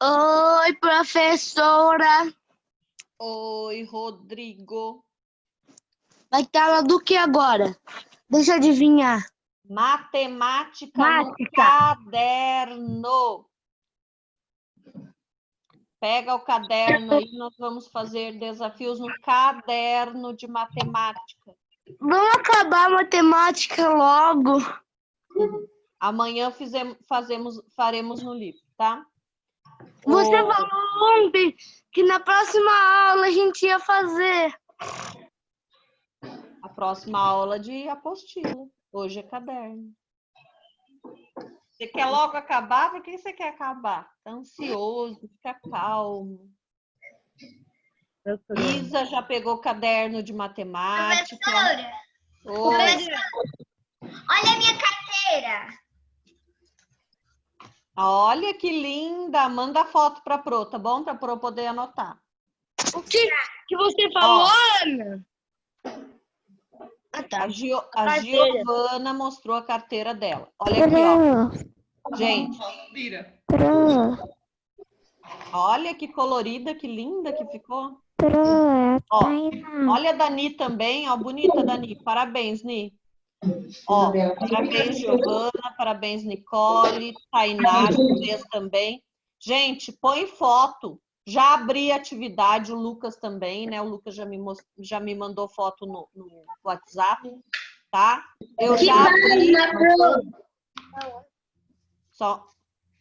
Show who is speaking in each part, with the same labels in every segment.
Speaker 1: Oi, professora.
Speaker 2: Oi, Rodrigo.
Speaker 1: Vai ter aula do que agora? Deixa eu adivinhar.
Speaker 2: Matemática no caderno. Pega o caderno aí, nós vamos fazer desafios no caderno de matemática.
Speaker 1: Vamos acabar a matemática logo. Você falou ontem que na próxima aula a gente ia fazer.
Speaker 2: A próxima aula de apostila. Hoje é caderno. Você quer logo acabar? Por que você quer acabar? Tá ansioso, fica calmo. Isa já pegou caderno de matemática.
Speaker 3: Professora, olha a minha carteira.
Speaker 2: Olha que linda. Manda foto para a Pro, tá bom? Para a Pro poder anotar.
Speaker 1: O que você falou, Ana? Ah, tá.
Speaker 2: A Giovana mostrou a carteira dela. Olha aqui, ó. Gente. Olha que colorida, que linda que ficou. Ó, olha a Dani também, ó. Bonita, Dani. Parabéns, Ni. Ó, parabéns, Giovana. Parabéns, Nicole. Tainá, vocês também. Gente, põe foto. Já abri a atividade, o Lucas também, né? O Lucas já me mandou foto no WhatsApp, tá? Eu já abri. Só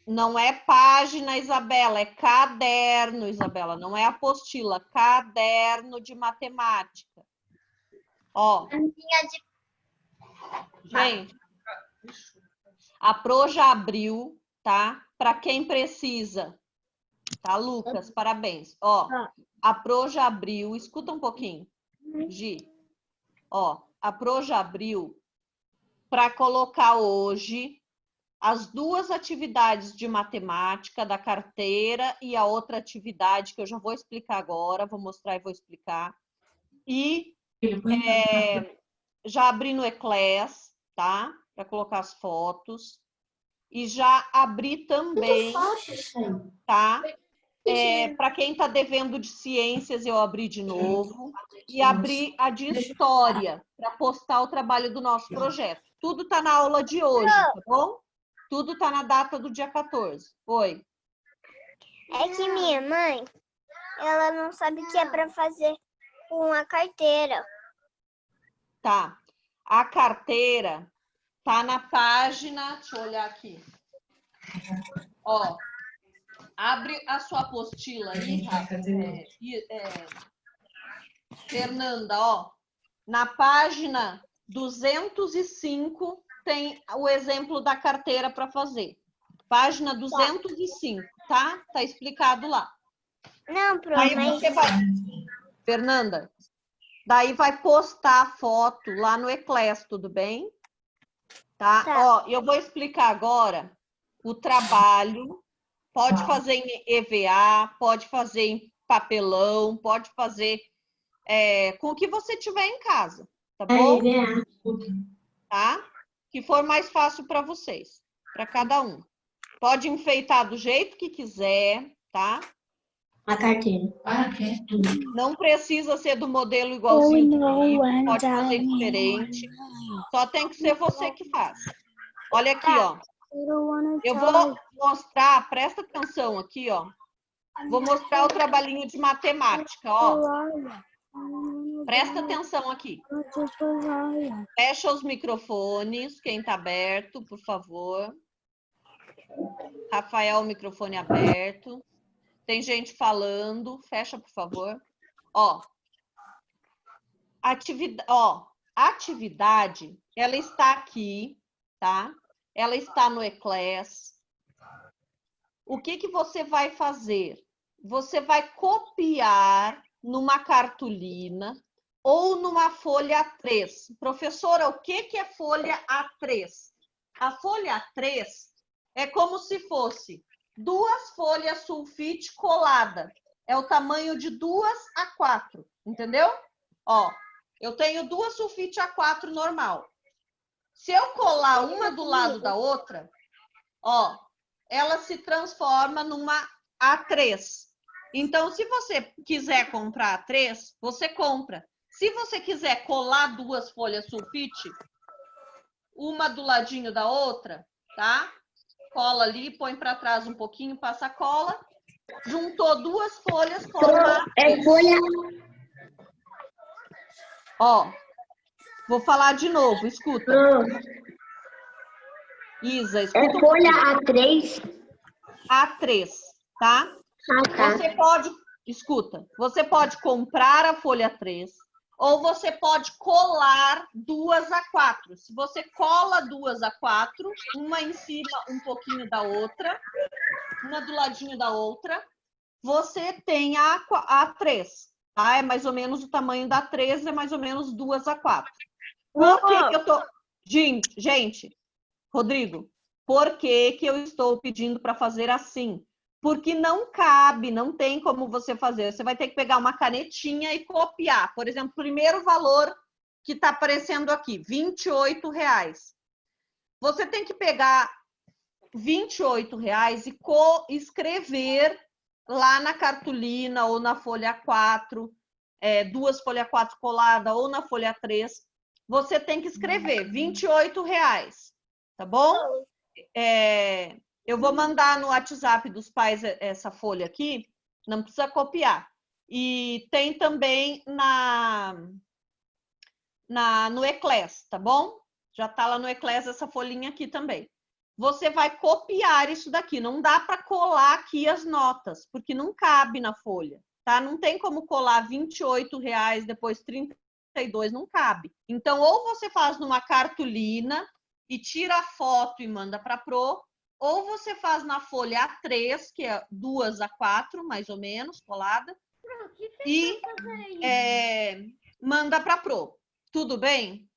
Speaker 2: não é página, Isabela, é caderno, Isabela, não é apostila, caderno de matemática. Ó. Gente, a Pro já abriu, tá? Para quem precisa. Tá, Lucas? Parabéns. Ó, a Pro já abriu. Escuta um pouquinho, Gi. Ó, a Pro já abriu para colocar hoje as duas atividades de matemática da carteira e a outra atividade que eu já vou explicar agora, vou mostrar e vou explicar. E já abri no Eclass, tá? Para colocar as fotos. E já abri também, tá? Para quem está devendo de ciências, eu abri de novo. E abri a de história, para postar o trabalho do nosso projeto. Tudo está na aula de hoje, tá bom? Tudo está na data do dia 14. Oi.
Speaker 3: É que minha mãe, ela não sabe o que é para fazer com a carteira.
Speaker 2: Tá. A carteira tá na página, deixa eu olhar aqui. Ó, abre a sua apostila aí, Fernanda, ó. Na página 205 tem o exemplo da carteira para fazer. Página 205, tá? Tá explicado lá.
Speaker 3: Não, Pro,
Speaker 2: Aí
Speaker 3: mas...
Speaker 2: você vai... Fernanda, daí vai postar a foto lá no Eclass, tudo bem? Tá? Ó, eu vou explicar agora o trabalho. Pode fazer em EVA, pode fazer em papelão, pode fazer com o que você tiver em casa, tá bom? Tá? Que for mais fácil para vocês, para cada um. Pode enfeitar do jeito que quiser, tá?
Speaker 4: A carteira.
Speaker 2: Não precisa ser do modelo igualzinho do livro, pode fazer diferente. Só tem que ser você que faz. Olha aqui, ó. Eu vou mostrar, presta atenção aqui, ó. Vou mostrar o trabalhinho de matemática, ó. Presta atenção aqui. Fecha os microfones, quem tá aberto, por favor. Rafael, microfone aberto. Tem gente falando, fecha, por favor. Ó. Atividade, ela está aqui, tá? Ela está no Eclass. O que que você vai fazer? Você vai copiar numa cartolina ou numa folha A3. Professora, o que que é folha A3? A folha A3 é como se fosse duas folhas sulfite colada. É o tamanho de 2 A4, entendeu? Ó, eu tenho duas sulfite A4 normal. Se eu colar uma do lado da outra, ó, ela se transforma numa A3. Então, se você quiser comprar A3, você compra. Se você quiser colar duas folhas sulfite, uma do ladinho da outra, tá? Cola ali, põe para trás um pouquinho, passa a cola. Juntou duas folhas, forma
Speaker 4: É folha,
Speaker 2: Ó, vou falar de novo, escuta. Isa,
Speaker 4: é
Speaker 2: escuta um
Speaker 4: folha
Speaker 2: pouquinho.
Speaker 4: A3.
Speaker 2: A3, tá?
Speaker 4: Ah, tá.
Speaker 2: Você pode, escuta, você pode comprar a folha 3 ou você pode colar duas A4. Se você cola duas A4, uma em cima um pouquinho da outra, uma do ladinho da outra, você tem a A3. Tá? É mais ou menos o tamanho da 3, é mais ou menos duas A4. Por que eu tô... Gente, Rodrigo, por que eu estou pedindo para fazer assim? Porque não cabe, não tem como você fazer. Você vai ter que pegar uma canetinha e copiar. Por exemplo, o primeiro valor que está aparecendo aqui, R$28. Você tem que pegar R$28 e escrever lá na cartolina ou na folha 4, duas folha 4 colada ou na folha 3. Você tem que escrever R$28, tá bom? Eu vou mandar no WhatsApp dos pais essa folha aqui, não precisa copiar. E tem também no Eclass, tá bom? Já tá lá no Eclass essa folhinha aqui também. Você vai copiar isso daqui, não dá para colar aqui as notas, porque não cabe na folha, tá? Não tem como colar R$28, depois 32, não cabe. Então, ou você faz numa cartolina e tira a foto e manda para a Pro, ou você faz na folha A3, que é duas A4, mais ou menos, colada, e manda para a Pro. Tudo bem?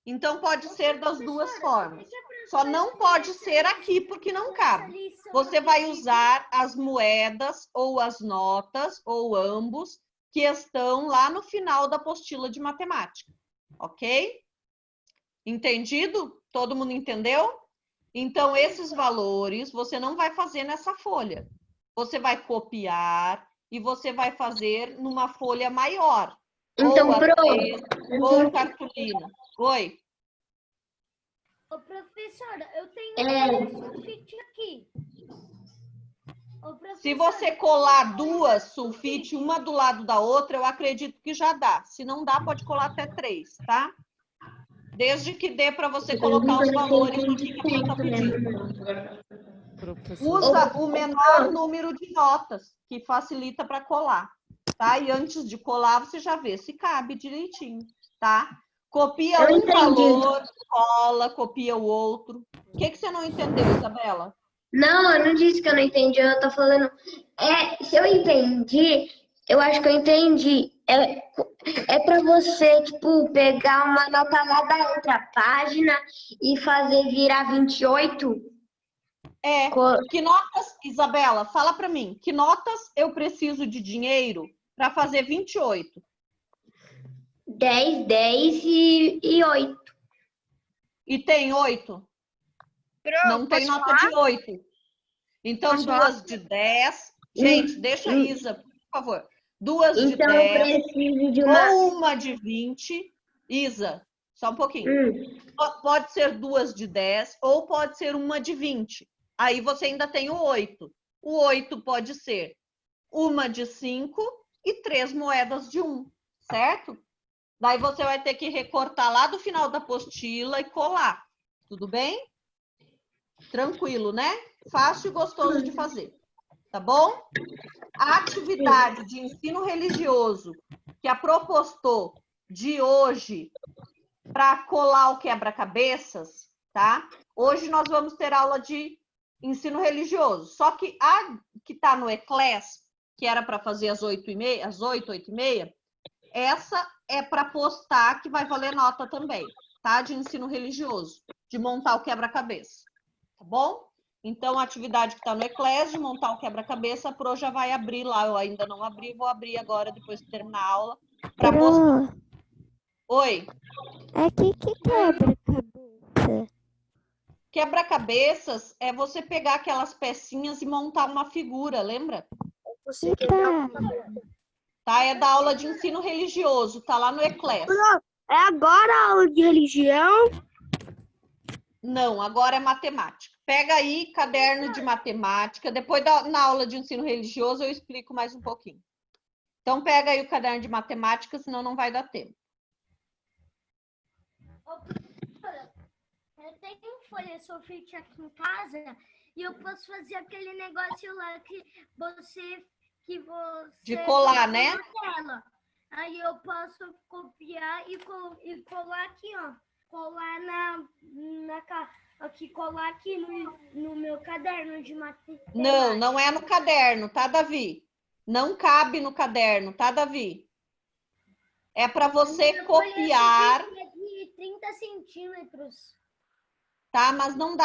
Speaker 2: Então, pode ser das duas formas. Só não pode ser aqui, porque não cabe. Você vai usar as moedas ou as notas, ou ambos, que estão lá no final da apostila de matemática. Ok? Entendido? Todo mundo entendeu? Então, esses valores você não vai fazer nessa folha. Você vai copiar e você vai fazer numa folha maior.
Speaker 4: Então,
Speaker 2: ou
Speaker 4: Pro,
Speaker 2: ou cartolina. Oi.
Speaker 5: Ô, professora, eu tenho sulfite aqui.
Speaker 2: Se você colar duas sulfite, uma do lado da outra, eu acredito que já dá. Se não dá, pode colar até 3, tá? Desde que dê para você colocar os valores do que você está pedindo. Usa o menor número de notas, que facilita para colar, tá? E antes de colar, você já vê se cabe direitinho, tá? Copia um valor, cola, copia o outro. O que você não entendeu, Isabela?
Speaker 4: Não, eu não disse que eu não entendi, eu tô falando. Se eu entendi, eu acho que eu entendi. É para você, tipo, pegar uma nota lá da outra página e fazer virar 28?
Speaker 2: Que notas, Isabela, fala para mim, que notas eu preciso de dinheiro para fazer 28?
Speaker 4: 10, 10 e 8.
Speaker 2: E tem 8? Não tem nota de 8. Então, duas de 10. Gente, deixa a Isa, por favor. Duas de 10.
Speaker 4: Então, eu preciso de uma...
Speaker 2: Ou uma de 20. Isa, só um pouquinho. Pode ser duas de 10 ou pode ser uma de 20. Aí você ainda tem o 8. O 8 pode ser uma de 5 e 3 moedas de 1, certo? Daí você vai ter que recortar lá do final da apostila e colar. Tudo bem? Tranquilo, né? Fácil e gostoso de fazer. Tá bom? A atividade de ensino religioso que a Pro postou de hoje para colar o quebra-cabeças, tá? Hoje nós vamos ter aula de ensino religioso. Só que a que está no Eclass, que era para fazer às 8h30, às 8, 8h30, essa é para postar, que vai valer nota também, tá? De ensino religioso, de montar o quebra-cabeça, tá bom? Então, a atividade que está no Eclass, de montar o quebra-cabeça, a Pro já vai abrir lá. Eu ainda não abri, vou abrir agora, depois que terminar a aula, para mostrar. Oi?
Speaker 5: Aqui que quebra-cabeça.
Speaker 2: Quebra-cabeças é você pegar aquelas pecinhas e montar uma figura, lembra?
Speaker 3: Você quebrar
Speaker 2: Tá? É da aula de ensino religioso, tá lá no Eclés.
Speaker 1: É agora a aula de religião?
Speaker 2: Não, agora é matemática. Pega aí caderno de matemática. Depois na aula de ensino religioso eu explico mais um pouquinho. Então pega aí o caderno de matemática, senão não vai dar tempo.
Speaker 5: Eu tenho folha sulfite aqui em casa e eu posso fazer aquele negócio lá que você
Speaker 2: De colar, né?
Speaker 5: na tela. Aí eu posso copiar e colar aqui, ó. Colar colar aqui no meu caderno de matemática.
Speaker 2: Não, não é no caderno, tá, Davi? Não cabe no caderno, tá, Davi? É para você copiar,
Speaker 5: É de 30 centímetros.
Speaker 2: tá? Mas não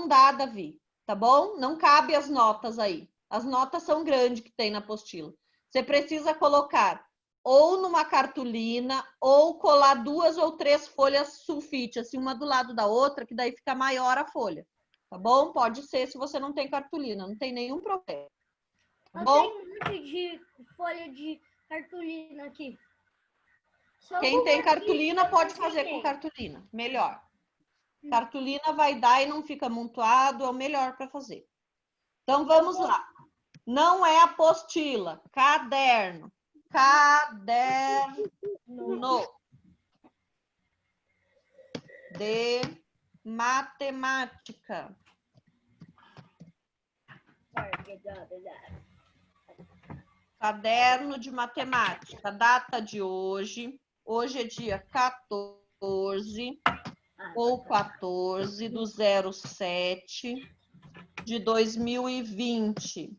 Speaker 2: dá, Davi, tá bom? Não cabe as notas aí. As notas são grandes que tem na apostila. Você precisa colocar ou numa cartolina ou colar 2 ou 3 folhas sulfite, assim, uma do lado da outra, que daí fica maior a folha. Tá bom? Pode ser se você não tem cartolina, não tem nenhum problema. Tá
Speaker 5: Eu
Speaker 2: bom?
Speaker 5: tenho um monte de folha de cartolina aqui. Só
Speaker 2: Quem
Speaker 5: vou
Speaker 2: tem
Speaker 5: aqui
Speaker 2: cartolina
Speaker 5: pra
Speaker 2: pode
Speaker 5: você
Speaker 2: fazer
Speaker 5: ver.
Speaker 2: com cartolina, melhor. Cartolina vai dar e não fica amontoado, é o melhor para fazer. Então vamos lá. Não é apostila, caderno. Caderno de matemática. Caderno de matemática. Data de hoje. Hoje é dia 14 ou 14 do 07 de 2020.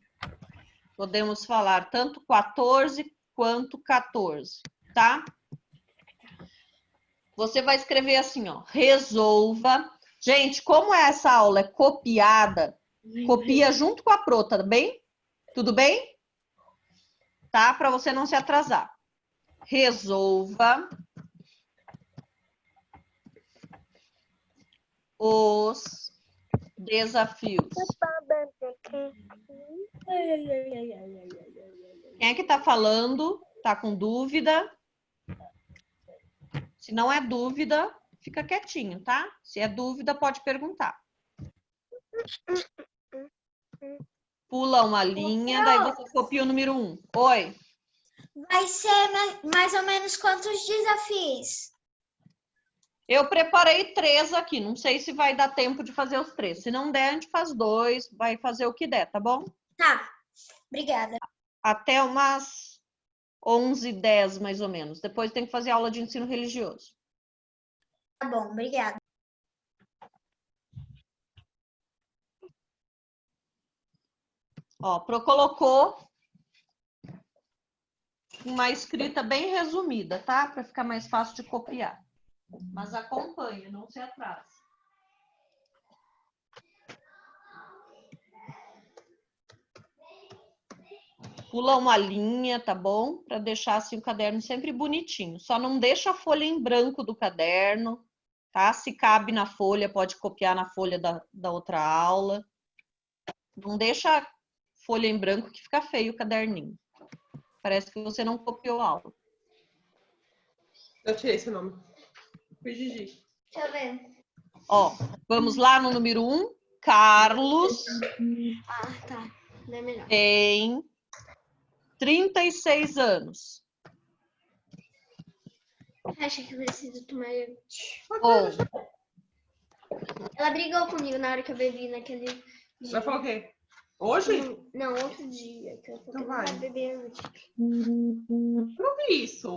Speaker 2: Podemos falar tanto 14 quanto 14, tá? Você vai escrever assim, ó, resolva. Gente, como essa aula é copiada, copia junto com a pro, tá bem? Tudo bem? Tá? Para você não se atrasar. Resolva os desafios. Quem é que tá falando? Tá com dúvida? Se não é dúvida, fica quietinho, tá? Se é dúvida, pode perguntar. Pula uma linha, daí você copia o número 1. Oi.
Speaker 3: Vai ser mais ou menos quantos desafios?
Speaker 2: Eu preparei 3 aqui. Não sei se vai dar tempo de fazer os 3. Se não der, a gente faz 2. Vai fazer o que der, tá bom?
Speaker 3: Tá, obrigada.
Speaker 2: Até umas 11h10, mais ou menos. Depois tem que fazer aula de ensino religioso.
Speaker 3: Tá bom, obrigada.
Speaker 2: Ó, colocou uma escrita bem resumida, tá? Para ficar mais fácil de copiar. Mas acompanhe, não se atrase. Pula uma linha, tá bom? Para deixar assim o caderno sempre bonitinho. Só não deixa a folha em branco do caderno, tá? Se cabe na folha, pode copiar na folha da outra aula. Não deixa folha em branco que fica feio o caderninho. Parece que você não copiou a aula.
Speaker 6: Eu tirei seu nome. Foi Gigi.
Speaker 3: Deixa eu ver.
Speaker 2: Ó, vamos lá no número 1. Carlos
Speaker 3: Ah, tá. É melhor.
Speaker 2: tem 36 anos.
Speaker 3: Acho que preciso tomar.
Speaker 2: Ou
Speaker 3: Ela brigou comigo na hora que eu bebi naquele dia.
Speaker 6: Vai falar o quê? Hoje?
Speaker 3: Não, outro dia. Que eu falei,
Speaker 6: Então
Speaker 3: não
Speaker 6: vai.
Speaker 3: pode beber antes.
Speaker 6: Não vi isso.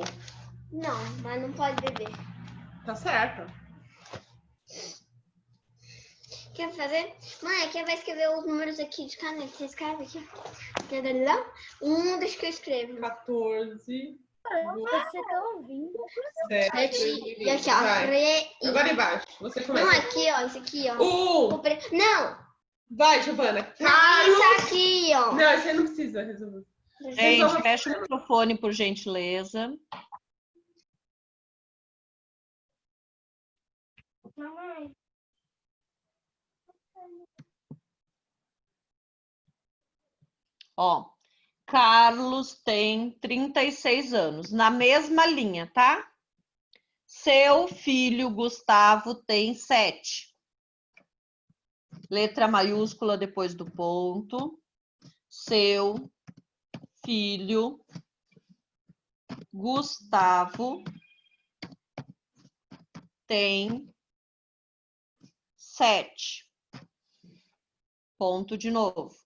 Speaker 3: Não, mas não pode beber.
Speaker 6: Tá certo.
Speaker 3: Quer fazer? Mãe, aqui vai escrever os números aqui de caneta. Você escreve aqui. Deixa que eu escrevo.
Speaker 6: 14.
Speaker 5: Você tá ouvindo?
Speaker 6: 7.
Speaker 3: E aqui, ó.
Speaker 6: Vai. Agora embaixo. Você
Speaker 3: Não,
Speaker 6: começa.
Speaker 3: aqui, ó. Isso aqui, ó. Não!
Speaker 6: Vai, Giovana.
Speaker 3: Não, isso aqui, ó.
Speaker 6: Não, isso aí não precisa resolver.
Speaker 2: gente, fecha o microfone, por gentileza.
Speaker 5: Mamãe.
Speaker 2: Ó, Carlos tem 36 anos. Na mesma linha, tá? Seu filho Gustavo tem 7. Letra maiúscula depois do ponto. Seu filho Gustavo tem 7. Ponto de novo.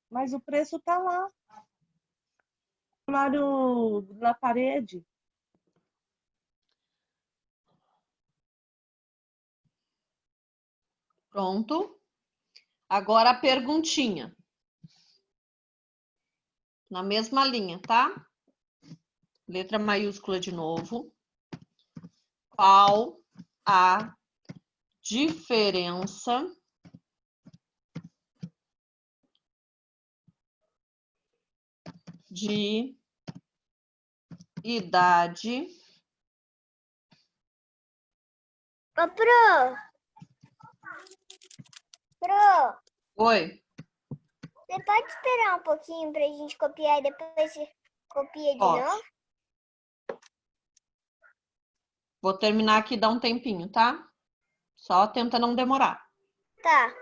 Speaker 7: Mas o preço tá lá. Lá na parede.
Speaker 2: Pronto. Agora a perguntinha. Na mesma linha, tá? Letra maiúscula de novo. Qual a diferença de idade?
Speaker 3: Ô, Pro! Pro,
Speaker 2: Oi,
Speaker 3: você pode esperar um pouquinho pra gente copiar e depois você copia de
Speaker 2: Posso.
Speaker 3: novo?
Speaker 2: Vou terminar aqui, dá um tempinho, tá? Só tenta não demorar.
Speaker 3: Tá.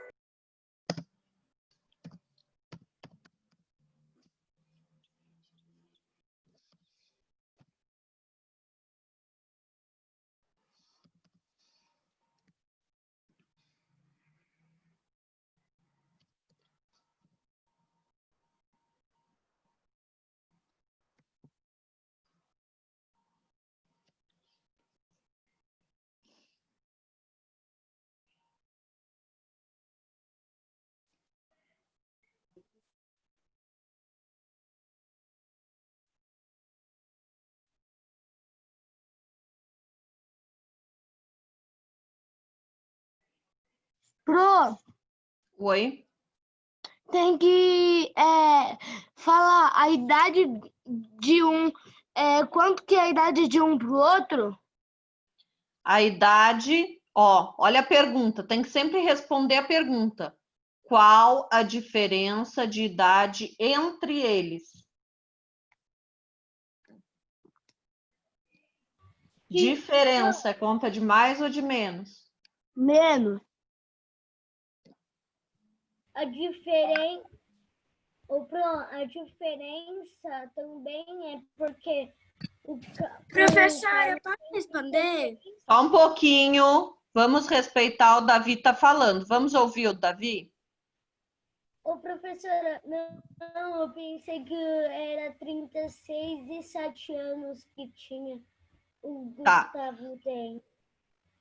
Speaker 1: Pro,
Speaker 2: Oi,
Speaker 1: tem que falar a idade de um. Quanto que é a idade de um pro outro?
Speaker 2: a idade, ó, olha a pergunta, tem que sempre responder a pergunta. Qual a diferença de idade entre eles? Diferença, conta de mais ou de menos?
Speaker 1: Menos.
Speaker 5: A diferença também é porque
Speaker 1: Professora, eu posso responder?
Speaker 2: Só um pouquinho, vamos respeitar o Davi tá falando. Vamos ouvir o Davi?
Speaker 5: Ô, professora, não, eu pensei que era 36 e 7 anos que tinha. O
Speaker 2: Tá.
Speaker 5: Gustavo tem.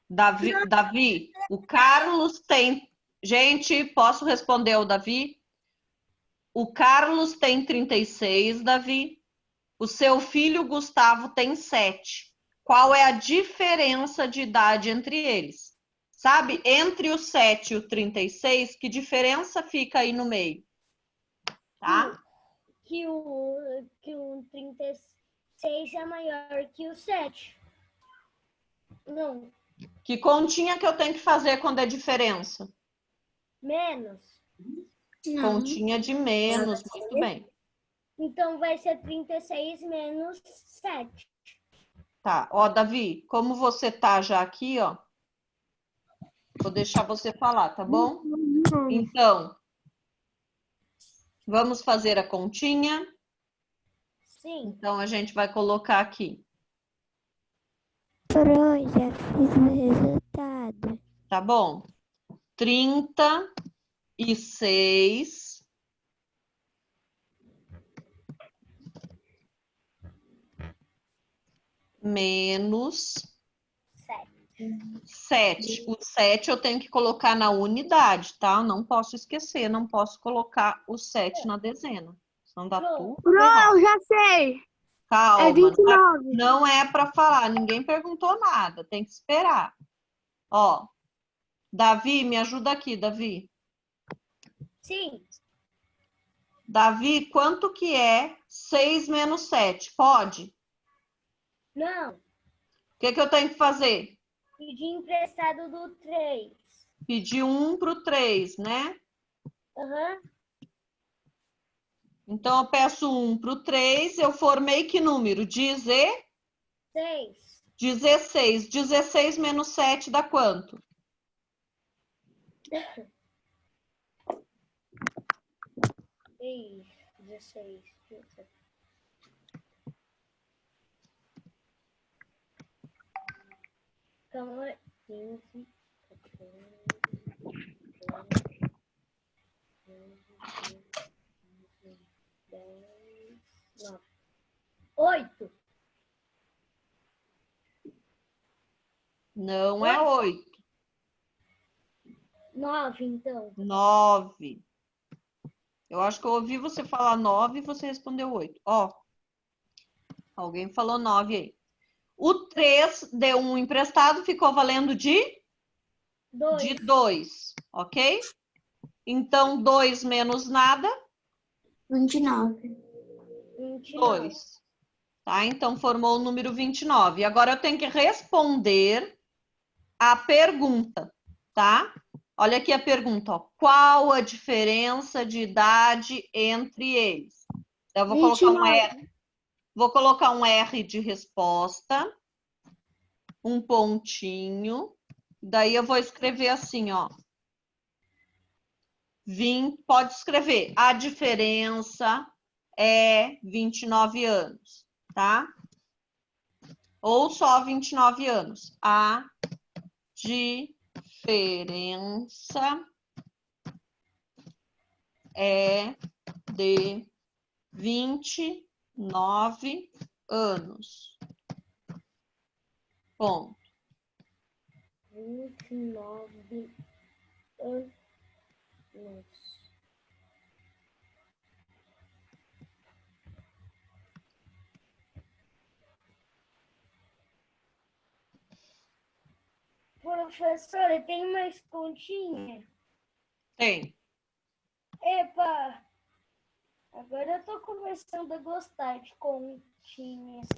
Speaker 2: Davi, o Carlos tem. Gente, posso responder ao Davi? O Carlos tem 36, Davi. O seu filho Gustavo tem 7. Qual é a diferença de idade entre eles? Sabe, entre o 7 e o 36, que diferença fica aí no meio? Tá?
Speaker 5: Que o 36 é maior que o 7. Não,
Speaker 2: Que continha que eu tenho que fazer quando é diferença?
Speaker 5: menos.
Speaker 2: Continha de menos, muito bem.
Speaker 5: Então vai ser 36 menos 7.
Speaker 2: Tá, ó, Davi, como você tá já aqui, ó, vou deixar você falar, tá bom? Então, vamos fazer a continha?
Speaker 5: Sim.
Speaker 2: Então, a gente vai colocar aqui,
Speaker 3: Pronto, já fiz o resultado.
Speaker 2: tá bom? 36 menos 7. O 7 eu tenho que colocar na unidade, tá? Eu não posso esquecer, não posso colocar o 7 na dezena. Senão dá tudo errado.
Speaker 1: Eu já sei.
Speaker 2: Calma,
Speaker 1: É 29.
Speaker 2: não é para falar, ninguém perguntou nada, tem que esperar. Ó, Davi, me ajuda aqui, Davi.
Speaker 5: Sim.
Speaker 2: Davi, quanto que é 6 menos 7? Pode?
Speaker 5: Não.
Speaker 2: O que eu tenho que fazer?
Speaker 5: Pedi emprestado do 3.
Speaker 2: Pedir 1 para o 3, né?
Speaker 5: Aham.
Speaker 2: Então, eu peço 1 para o 3, eu formei que número?
Speaker 5: 6.
Speaker 2: 16. 16 menos 7 dá quanto?
Speaker 5: 16. Calma aí. 15, 9. 8.
Speaker 2: Não é 8.
Speaker 5: 9, então.
Speaker 2: 9. Eu acho que eu ouvi você falar 9 e você respondeu 8. Ó, alguém falou 9 aí. O 3 deu um emprestado, ficou valendo de 2, ok? Então, 2 menos nada,
Speaker 4: 29.
Speaker 2: 2. Tá? Então, formou o número 29. Agora, eu tenho que responder a pergunta, tá? Olha aqui a pergunta, ó. Qual a diferença de idade entre eles? Eu vou colocar um R. Vou colocar um R de resposta, um pontinho, daí eu vou escrever assim, ó. Pode escrever, a diferença é 29 anos, tá? Ou só 29 anos. A diferença é de 29 anos. Ponto.
Speaker 5: 29 anos. Professora, tem mais continha?
Speaker 2: Tem.
Speaker 5: Epa! Agora eu tô começando a gostar de continhas.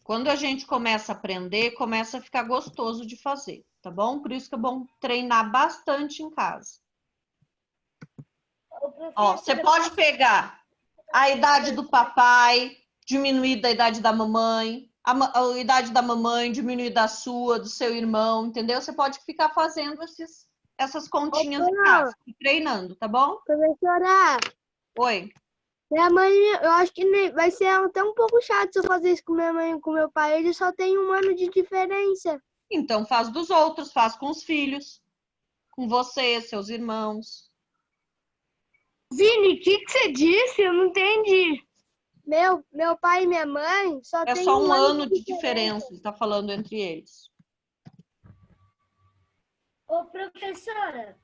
Speaker 2: Quando a gente começa a aprender, começa a ficar gostoso de fazer, tá bom? Por isso que é bom treinar bastante em casa. Ó, você pode pegar a idade do papai, diminuir da idade da mamãe, a idade da mamãe, diminuir da sua, do seu irmão, entendeu? Você pode ficar fazendo essas continhas em casa, treinando, tá bom?
Speaker 1: Professora,
Speaker 2: Oi.
Speaker 1: minha mãe, eu acho que vai ser até um pouco chato se eu fazer isso com minha mãe e com meu pai. Eles só têm 1 ano de diferença.
Speaker 2: Então faz dos outros, faz com os filhos, com você, seus irmãos.
Speaker 1: Vini, o que você disse? Eu não entendi. Meu pai e minha mãe só
Speaker 2: É
Speaker 1: tem
Speaker 2: só
Speaker 1: 1
Speaker 2: um
Speaker 1: ano
Speaker 2: ano de diferença, ele tá falando entre eles.
Speaker 5: Ô, professora,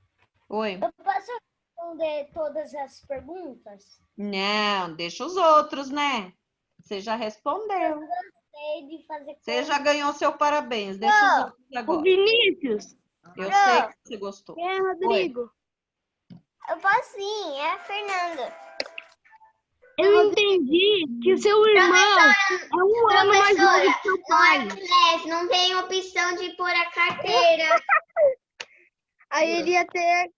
Speaker 2: Oi.
Speaker 5: eu posso responder todas as perguntas?
Speaker 2: Não, deixa os outros, né? Você já respondeu.
Speaker 5: Sei de fazer
Speaker 2: Você já ganhou seu parabéns. Deixa os outros
Speaker 1: O
Speaker 2: agora.
Speaker 1: Vinícius.
Speaker 2: Eu sei que você gostou.
Speaker 1: Quem é Rodrigo?
Speaker 3: Eu posso sim, é a Fernanda.
Speaker 1: Eu entendi que o seu irmão é 1 ano mais novo que seu pai.
Speaker 3: Não tem opção de pôr a carteira.
Speaker 1: Aí ele ia ter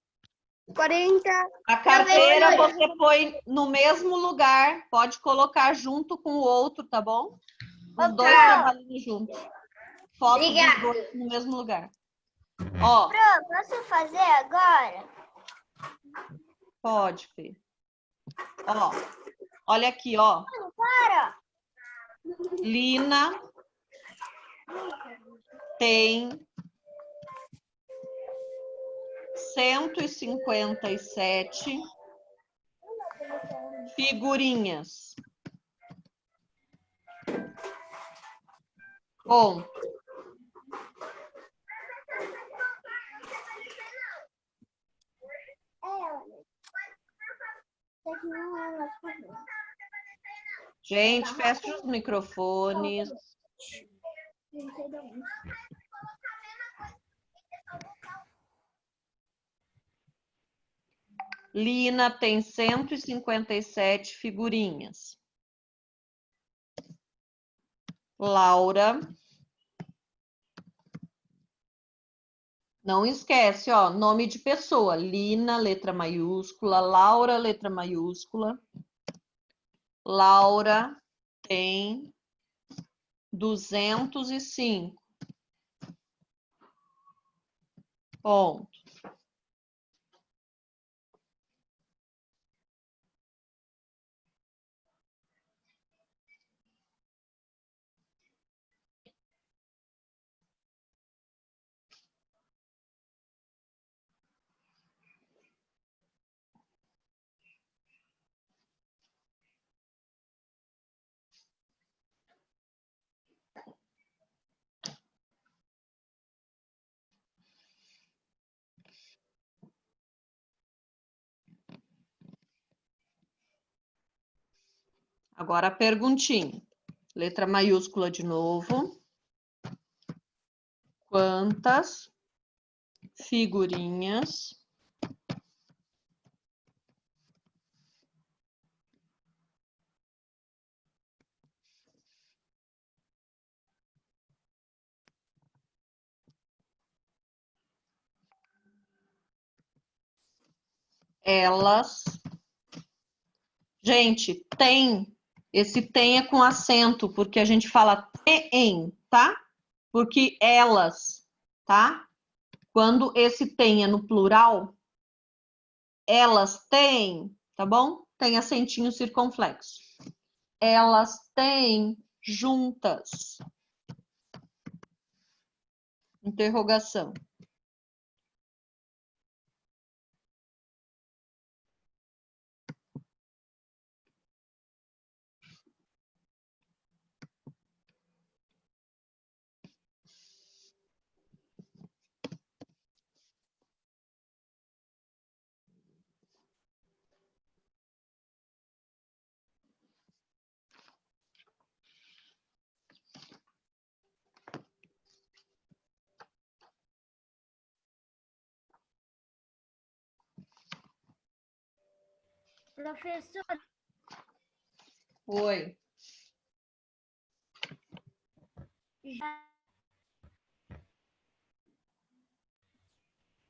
Speaker 1: 40.
Speaker 2: A carteira você põe no mesmo lugar. Pode colocar junto com o outro, tá bom? Os dois trabalhando juntos. Foto dos dois no mesmo lugar. Ó.
Speaker 3: Pro, posso fazer agora?
Speaker 2: Pode, Fê. Ó. Olha aqui, ó.
Speaker 3: Para!
Speaker 2: Lina tem 157 figurinhas. Ponto. Gente, fecha os microfones. Lina tem 157 figurinhas. Laura. Não esquece, ó, nome de pessoa. Lina, letra maiúscula. Laura, letra maiúscula. Laura tem 205. Ponto. Agora a perguntinha. Letra maiúscula de novo. Quantas figurinhas elas... Gente, tem. Esse tem é com acento, porque a gente fala tem, tá? Porque elas, tá? Quando esse tem é no plural, elas têm, tá bom? Tem acentinho circunflexo. Elas têm juntas. Interrogação.
Speaker 5: Professor,
Speaker 2: Oi.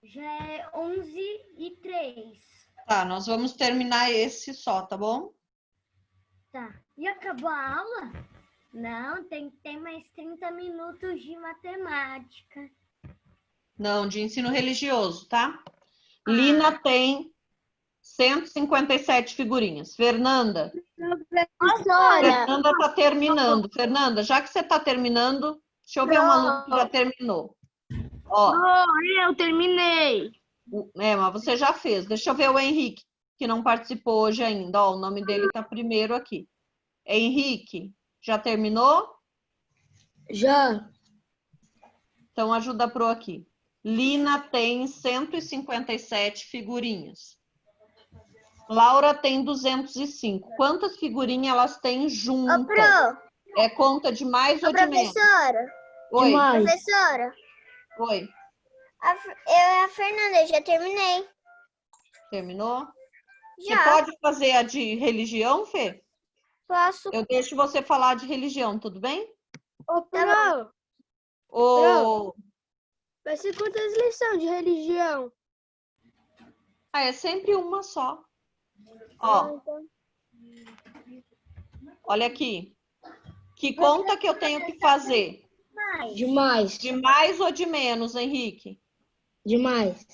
Speaker 5: já é 11h03.
Speaker 2: Tá, nós vamos terminar esse só, tá bom?
Speaker 5: Tá. E acabou a aula? Não, tem mais 30 minutos de matemática.
Speaker 2: Não, de ensino religioso, tá? Lina tem 157 figurinhas. Fernanda. Fernanda tá terminando. Fernanda, já que você tá terminando, deixa eu ver um aluno que já terminou. Ó.
Speaker 1: Eu terminei.
Speaker 2: Mas você já fez. Deixa eu ver o Henrique, que não participou hoje ainda. Ó, o nome dele tá primeiro aqui. Henrique, já terminou?
Speaker 1: Já.
Speaker 2: Então ajuda a Pro aqui. Lina tem 157 figurinhas. Laura tem 205. Quantas figurinhas elas têm juntas?
Speaker 3: Ô, Pro.
Speaker 2: É conta de mais ou de menos?
Speaker 3: Professora.
Speaker 2: Oi.
Speaker 3: Professora.
Speaker 2: Oi.
Speaker 3: Eu e a Fernanda, já terminei.
Speaker 2: Terminou?
Speaker 3: Já.
Speaker 2: Você pode fazer a de religião, Fê?
Speaker 3: Posso.
Speaker 2: Eu deixo você falar de religião, tudo bem?
Speaker 5: Ô, Pro,
Speaker 2: Ô...
Speaker 5: vai ser quantas lições de religião?
Speaker 2: é sempre uma só. Ó, olha aqui. Que conta que eu tenho que fazer?
Speaker 4: Demais.
Speaker 2: De mais ou de menos, Henrique?
Speaker 4: Demais.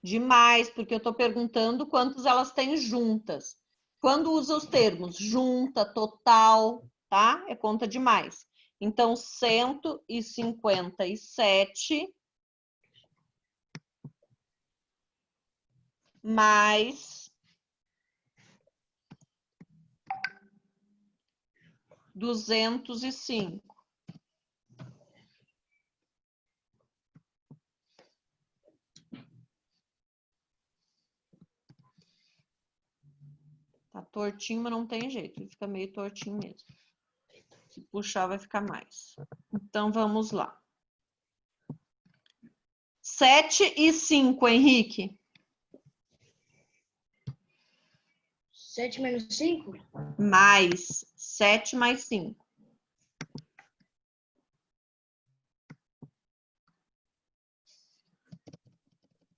Speaker 2: Demais, porque eu estou perguntando quantas elas têm juntas. Quando usa os termos junta, total, tá? É conta demais. Então, 157 mais 205. Tá tortinho, mas não tem jeito. Ele fica meio tortinho mesmo. Se puxar, vai ficar mais. Então, vamos lá. 7 e 5, Henrique.
Speaker 4: 7 menos 5?
Speaker 2: Mais 7 mais 5.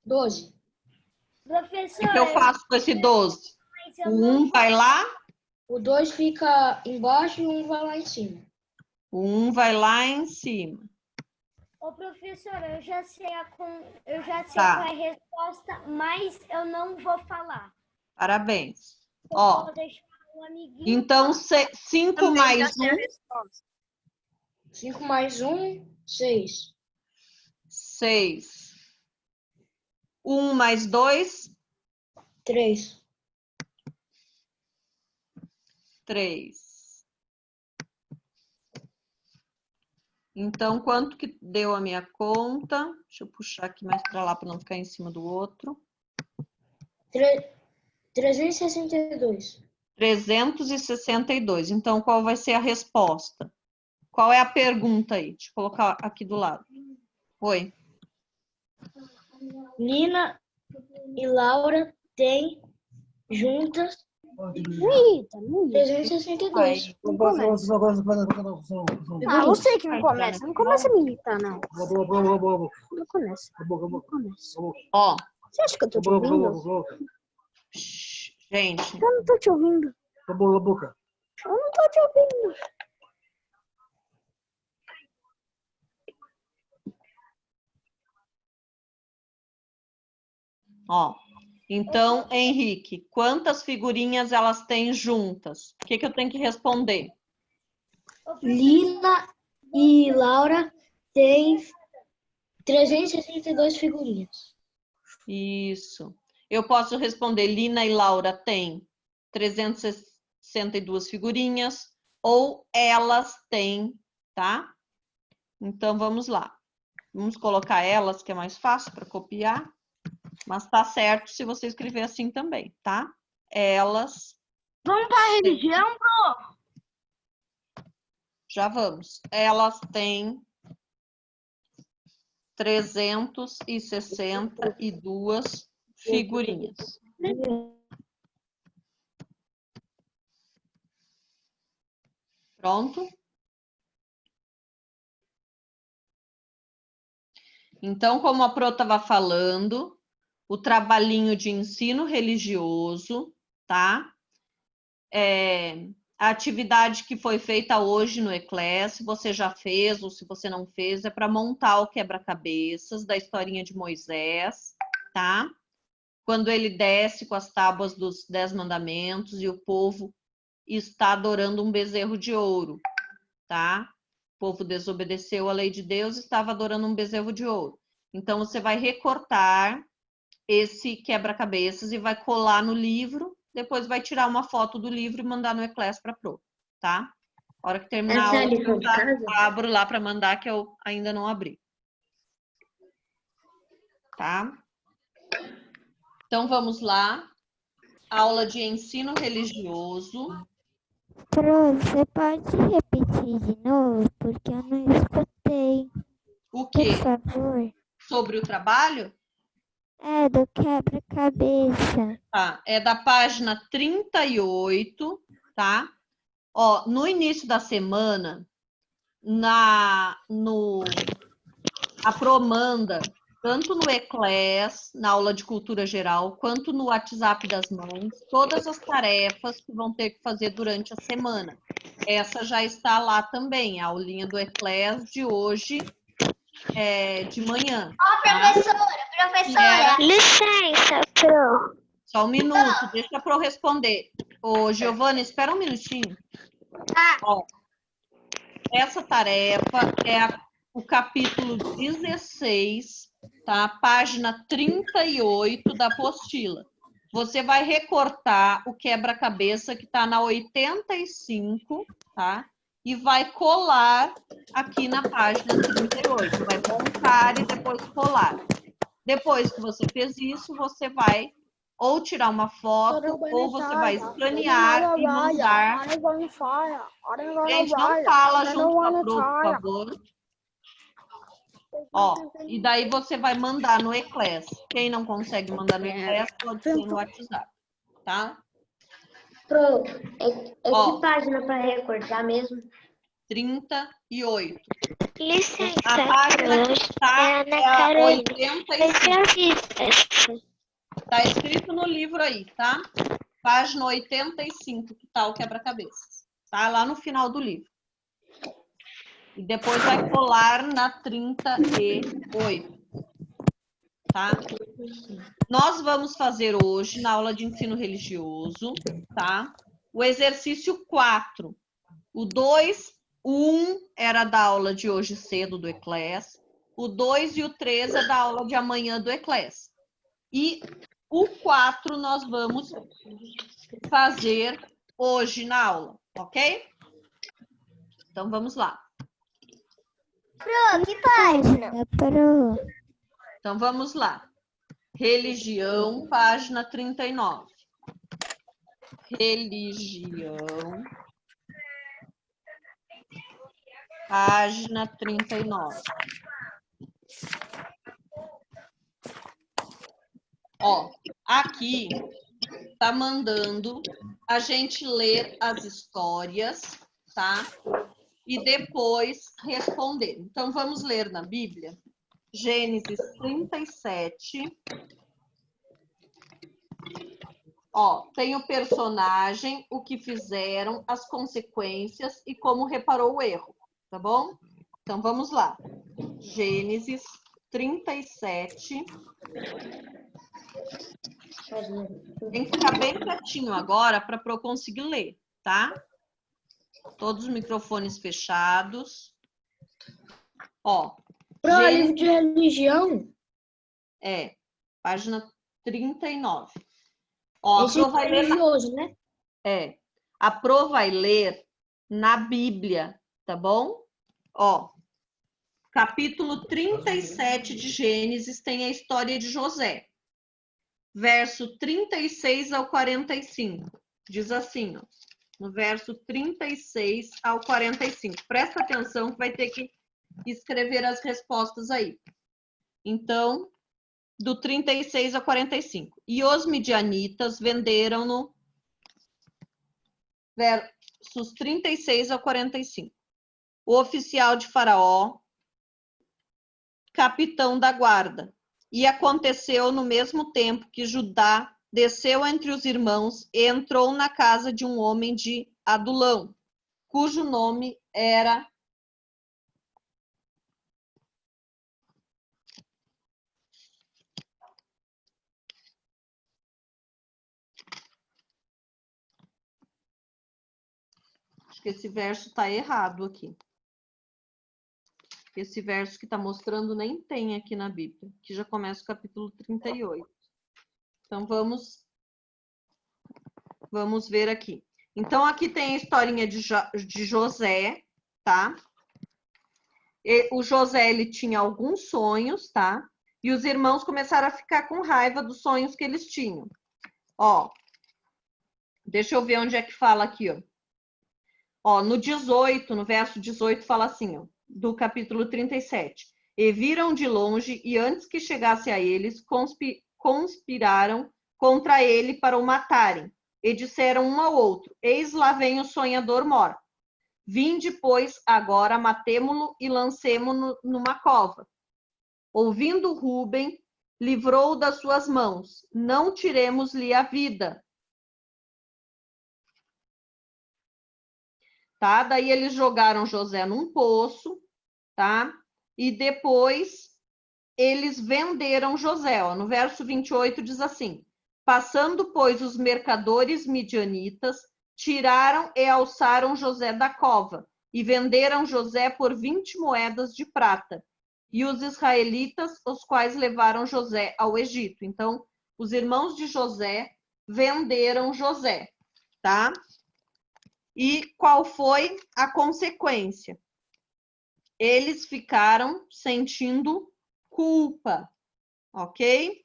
Speaker 4: 12.
Speaker 2: O
Speaker 5: Professora,
Speaker 2: que eu faço com esse 12?
Speaker 5: mas eu
Speaker 2: O
Speaker 5: não
Speaker 2: 1 vai lá,
Speaker 4: O 2 fica embaixo e o 1 vai lá em cima.
Speaker 2: o 1 vai lá em cima.
Speaker 5: Ô, professora, eu já sei, eu já sei
Speaker 2: Tá.
Speaker 5: qual é a resposta, mas eu não vou falar.
Speaker 2: Parabéns.
Speaker 5: Eu
Speaker 2: Ó,
Speaker 5: vou deixar o amiguinho.
Speaker 2: então 5 mais 1,
Speaker 4: 5 mais 1, 6.
Speaker 2: 6. 1 mais 2,
Speaker 4: 3.
Speaker 2: 3. Então, quanto que deu a minha conta? Deixa eu puxar aqui mais para lá para não ficar em cima do outro.
Speaker 4: 362.
Speaker 2: 362. Então, qual vai ser a resposta? Qual é a pergunta aí? Deixa eu colocar aqui do lado. Oi.
Speaker 4: Nina e Laura têm juntas 362.
Speaker 5: Não começa. Ah, eu sei que não começa. Não começa a militar, não. Não começa. Não começa.
Speaker 2: Ó.
Speaker 5: Você acha que eu tô te ouvindo?
Speaker 2: Gente.
Speaker 5: Eu não tô te ouvindo. Eu não tô te ouvindo.
Speaker 2: Ó. Então, Henrique, quantas figurinhas elas têm juntas? O que eu tenho que responder?
Speaker 4: Lina e Laura têm 362 figurinhas.
Speaker 2: Isso. Eu posso responder, Lina e Laura têm 362 figurinhas, ou elas têm, tá? Então, vamos lá. Vamos colocar elas, que é mais fácil para copiar. Mas tá certo se você escrever assim também, tá? Elas...
Speaker 1: Vamos para a religião, Pro?
Speaker 2: Já vamos. Elas têm 362 figurinhas. Pronto? Então, como a Pro estava falando, o trabalhinho de ensino religioso, tá? A atividade que foi feita hoje no Eclés, se você já fez ou se você não fez, é para montar o quebra-cabeças da historinha de Moisés, tá? Quando ele desce com as tábuas dos 10 mandamentos e o povo está adorando um bezerro de ouro, tá? O povo desobedeceu a lei de Deus e estava adorando um bezerro de ouro. Então, você vai recortar esse quebra-cabeças e vai colar no livro, depois vai tirar uma foto do livro e mandar no Eclés para Pro, tá? A hora que terminar a aula, eu abro lá para mandar, que eu ainda não abri. Tá? Então, vamos lá. Aula de ensino religioso.
Speaker 8: Pro, você pode repetir de novo? Porque eu não escutei.
Speaker 2: O quê?
Speaker 8: Por favor.
Speaker 2: Sobre o trabalho?
Speaker 8: É, do quebra-cabeça.
Speaker 2: Tá, é da página 38, tá? Ó, no início da semana, a Pro manda tanto no Eclés, na aula de cultura geral, quanto no WhatsApp das mães, todas as tarefas que vão ter que fazer durante a semana. Essa já está lá também, a aulinha do Eclés de hoje, de manhã. Tá?
Speaker 3: Professora. Licença, Pro.
Speaker 2: Só um minuto, deixa para eu responder. Ô, Giovana, espera um minutinho. Ó, essa tarefa é o capítulo 16, tá? Página 38 da apostila. Você vai recortar o quebra-cabeça que está na 85, tá? E vai colar aqui na página 38. Vai montar e depois colar. Depois que você fez isso, você vai ou tirar uma foto, ou você vai escanear e mandar. Gente, não fala junto com a Pro, por favor. Ó, e daí você vai mandar no Eclés. Quem não consegue mandar no Eclés, pode ser no WhatsApp, tá?
Speaker 4: Pro, que página para recortar mesmo?
Speaker 2: 38.
Speaker 3: Licença,
Speaker 2: A página que está é a 85. Tá escrito no livro aí, tá? Página 85, que tá o quebra-cabeças. Tá lá no final do livro. E depois vai colar na 38. Tá? Nós vamos fazer hoje, na aula de ensino religioso, tá? O exercício 4. O 2, o 1 era da aula de hoje cedo do Eclés. O 2 e o 3 é da aula de amanhã do Eclés. E o 4 nós vamos fazer hoje na aula, ok? Então vamos lá.
Speaker 3: Pro, que página?
Speaker 8: Pro.
Speaker 2: Então vamos lá. Religião, página 39. Religião, página 39. Ó, aqui tá mandando a gente ler as histórias, tá? E depois responder. Então, vamos ler na Bíblia. Gênesis 37. Ó, tem o personagem, o que fizeram, as consequências e como reparou o erro, tá bom? Então, vamos lá. Gênesis 37. Tem que ficar bem quietinho agora para eu conseguir ler, tá? Todos os microfones fechados. Ó.
Speaker 1: Pro, livro de religião?
Speaker 2: Página 39. Ó,
Speaker 1: Esse é religioso, né?
Speaker 2: A Pro vai ler na Bíblia, tá bom? Ó, capítulo 37 de Gênesis tem a história de José. Verso 36 ao 45. Diz assim, ó, no verso 36 ao 45. Presta atenção que vai ter que escrever as respostas aí. Então, do 36 ao 45. E os midianitas venderam-no, versos 36 ao 45. O oficial de Faraó, capitão da guarda. E aconteceu no mesmo tempo que Judá desceu entre os irmãos e entrou na casa de um homem de Adulão, cujo nome era Acho que esse verso está errado aqui. Esse verso que está mostrando nem tem aqui na Bíblia, que já começa o capítulo 38. Então, vamos ver aqui. Então, aqui tem a historinha de José, tá? E o José, ele tinha alguns sonhos, tá? E os irmãos começaram a ficar com raiva dos sonhos que eles tinham. Ó, deixa eu ver onde é que fala aqui, ó. Ó, no 18, no verso 18, fala assim, ó, do capítulo 37. E viram de longe, e antes que chegasse a eles, conspiraram contra ele para o matarem. E disseram um ao outro, eis lá vem o sonhador mor. Vinde, pois, agora, matemo-lo e lancemo-no numa cova. Ouvindo Rúben, livrou-o das suas mãos. Não tiremos-lhe a vida. Tá? Daí eles jogaram José num poço, tá? E depois eles venderam José. Ó, no verso 28 diz assim: passando, pois, os mercadores midianitas, tiraram e alçaram José da cova, e venderam José por 20 moedas de prata. E os israelitas, os quais levaram José ao Egito. Então, os irmãos de José venderam José, tá? E qual foi a consequência? Eles ficaram sentindo culpa, ok?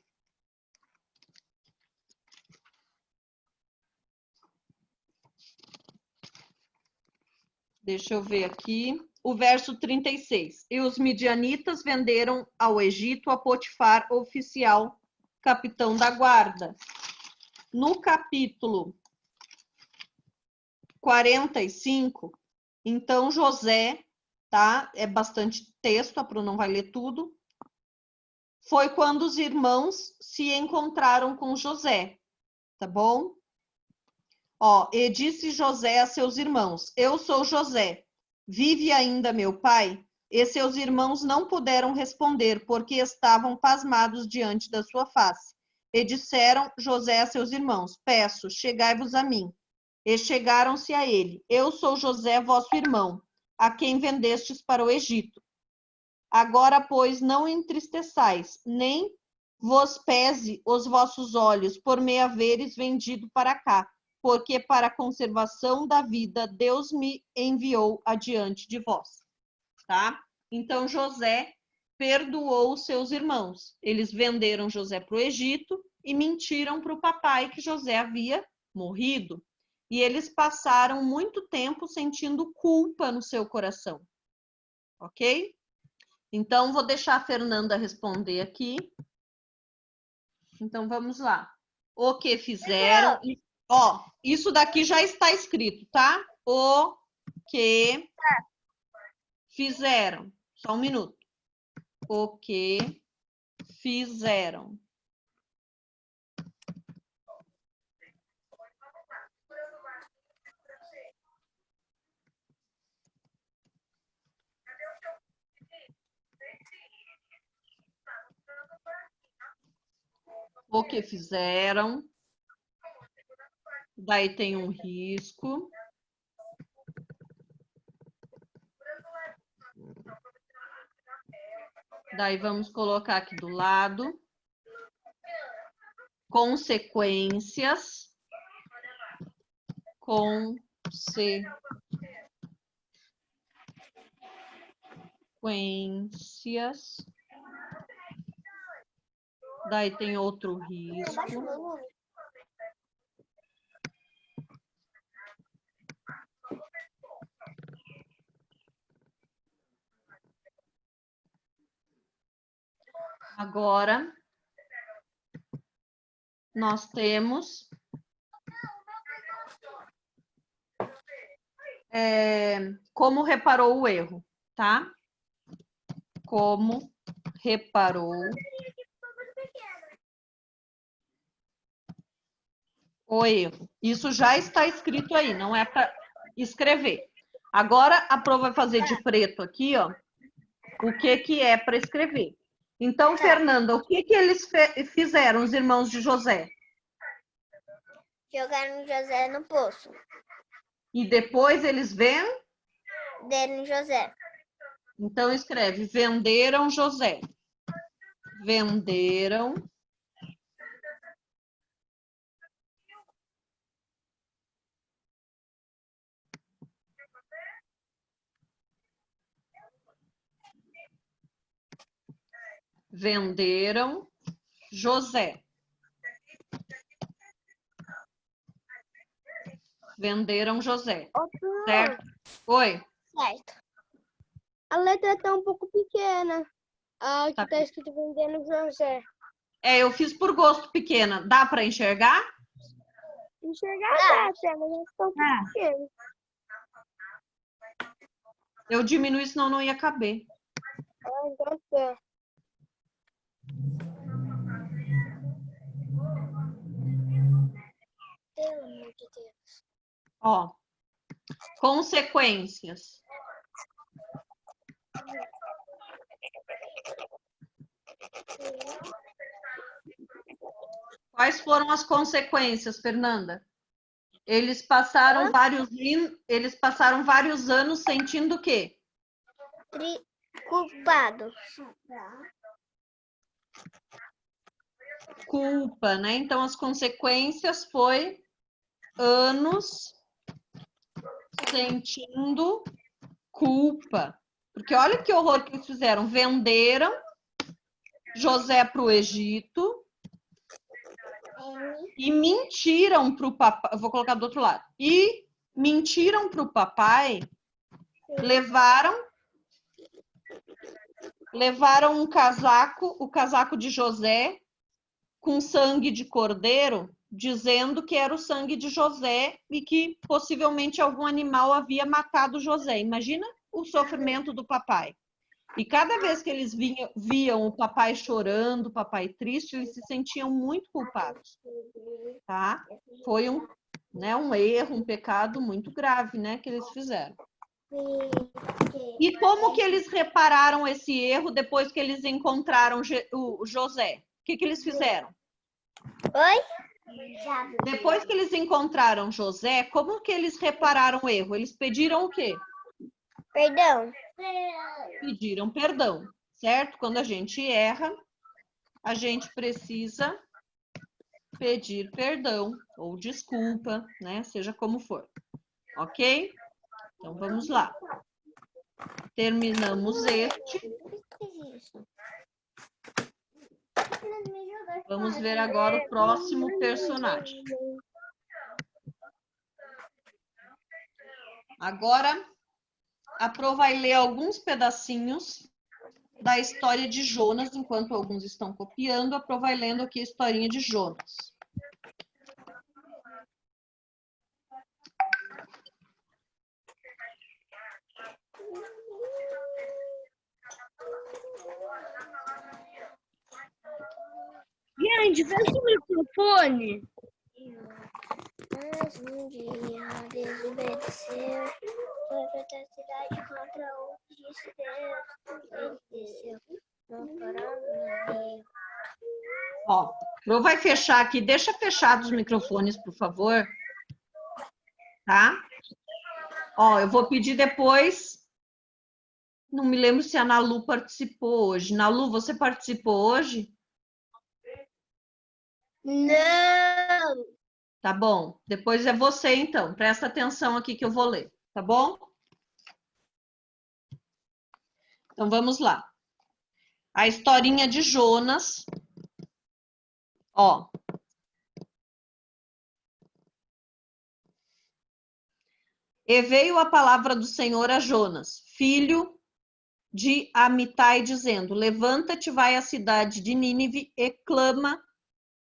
Speaker 2: Deixa eu ver aqui. O verso 36. E os midianitas venderam ao Egito a Potifar, oficial, capitão da guarda. No capítulo 45, então José, tá? É bastante texto, a Pro não vai ler tudo. Foi quando os irmãos se encontraram com José, tá bom? Ó, e disse José a seus irmãos: eu sou José. Vive ainda meu pai? E seus irmãos não puderam responder, porque estavam pasmados diante da sua face. E disseram José a seus irmãos: peço, chegai-vos a mim. E chegaram-se a ele: eu sou José, vosso irmão, a quem vendestes para o Egito. Agora, pois, não entristeçais, nem vos pese os vossos olhos, por me haveres vendido para cá, porque para a conservação da vida Deus me enviou adiante de vós. Tá? Então, José perdoou seus irmãos. Eles venderam José para o Egito e mentiram para o papai que José havia morrido. E eles passaram muito tempo sentindo culpa no seu coração. Ok? Então, vou deixar a Fernanda responder aqui. Então, vamos lá. O que fizeram... Ó, isso daqui já está escrito, tá? O que fizeram. Só um minuto. O que fizeram. O que fizeram. Daí tem um risco. Daí vamos colocar aqui do lado. Consequências. Consequências. Daí tem outro risco. Agora, nós temos como reparou o erro, tá? Como reparou o erro. Isso já está escrito aí, não é para escrever. Agora, a Pro vai fazer de preto aqui, ó, o que é para escrever. Então, Fernanda, o que eles fizeram, os irmãos de José?
Speaker 3: Jogaram José no poço.
Speaker 2: E depois eles
Speaker 3: Deram José.
Speaker 2: Então, escreve, venderam José. Venderam José. Venderam José. Certo? Oi?
Speaker 3: Certo.
Speaker 5: A letra está um pouco pequena. A que
Speaker 2: Tá
Speaker 5: está escrito vendendo José.
Speaker 2: Eu fiz por gosto pequena. Dá para enxergar?
Speaker 5: Enxergar dá, até, mas está um pouco pequeno.
Speaker 2: Eu diminuí, senão não ia caber.
Speaker 5: Ah, então tá.
Speaker 3: Pelo amor de Deus.
Speaker 2: Ó, consequências. Quais foram as consequências, Fernanda? Eles passaram vários anos sentindo o quê?
Speaker 3: Culpado.
Speaker 2: Culpa, né? Então, as consequências foi anos sentindo culpa. Porque olha que horror que eles fizeram. Venderam José para o Egito e mentiram para o papai. Vou colocar do outro lado. E mentiram para o papai, levaram um casaco, o casaco de José, com sangue de cordeiro, dizendo que era o sangue de José e que possivelmente algum animal havia matado José. Imagina o sofrimento do papai. E cada vez que eles viam o papai chorando, o papai triste, eles se sentiam muito culpados. Tá? Foi um erro, um pecado muito grave, né, que eles fizeram. E como que eles repararam esse erro depois que eles encontraram o José? O que eles fizeram?
Speaker 3: Oi?
Speaker 2: Depois que eles encontraram José, como que eles repararam o erro? Eles pediram o quê?
Speaker 3: Perdão.
Speaker 2: Pediram perdão, certo? Quando a gente erra, a gente precisa pedir perdão ou desculpa, né? Seja como for. Ok? Então, vamos lá. Terminamos este. Vamos ver agora o próximo personagem. Agora, a Pro vai ler alguns pedacinhos da história de Jonas, enquanto alguns estão copiando, a Pro vai lendo aqui a historinha de Jonas.
Speaker 1: Gente, fecha o microfone.
Speaker 3: Mais um dia desobedeceu, foi pra a cidade contra o que disse Deus. Ele desceu, não parou no navio.
Speaker 2: Ó, Pro vai fechar aqui, deixa fechados os microfones, por favor. Tá? Ó, eu vou pedir depois. Não me lembro se a Nalu participou hoje. Nalu, você participou hoje?
Speaker 3: Não!
Speaker 2: Tá bom. Depois é você, então. Presta atenção aqui que eu vou ler, tá bom? Então, vamos lá. A historinha de Jonas. Ó. E veio a palavra do Senhor a Jonas, filho de Amitai, dizendo: levanta-te, vai à cidade de Nínive e clama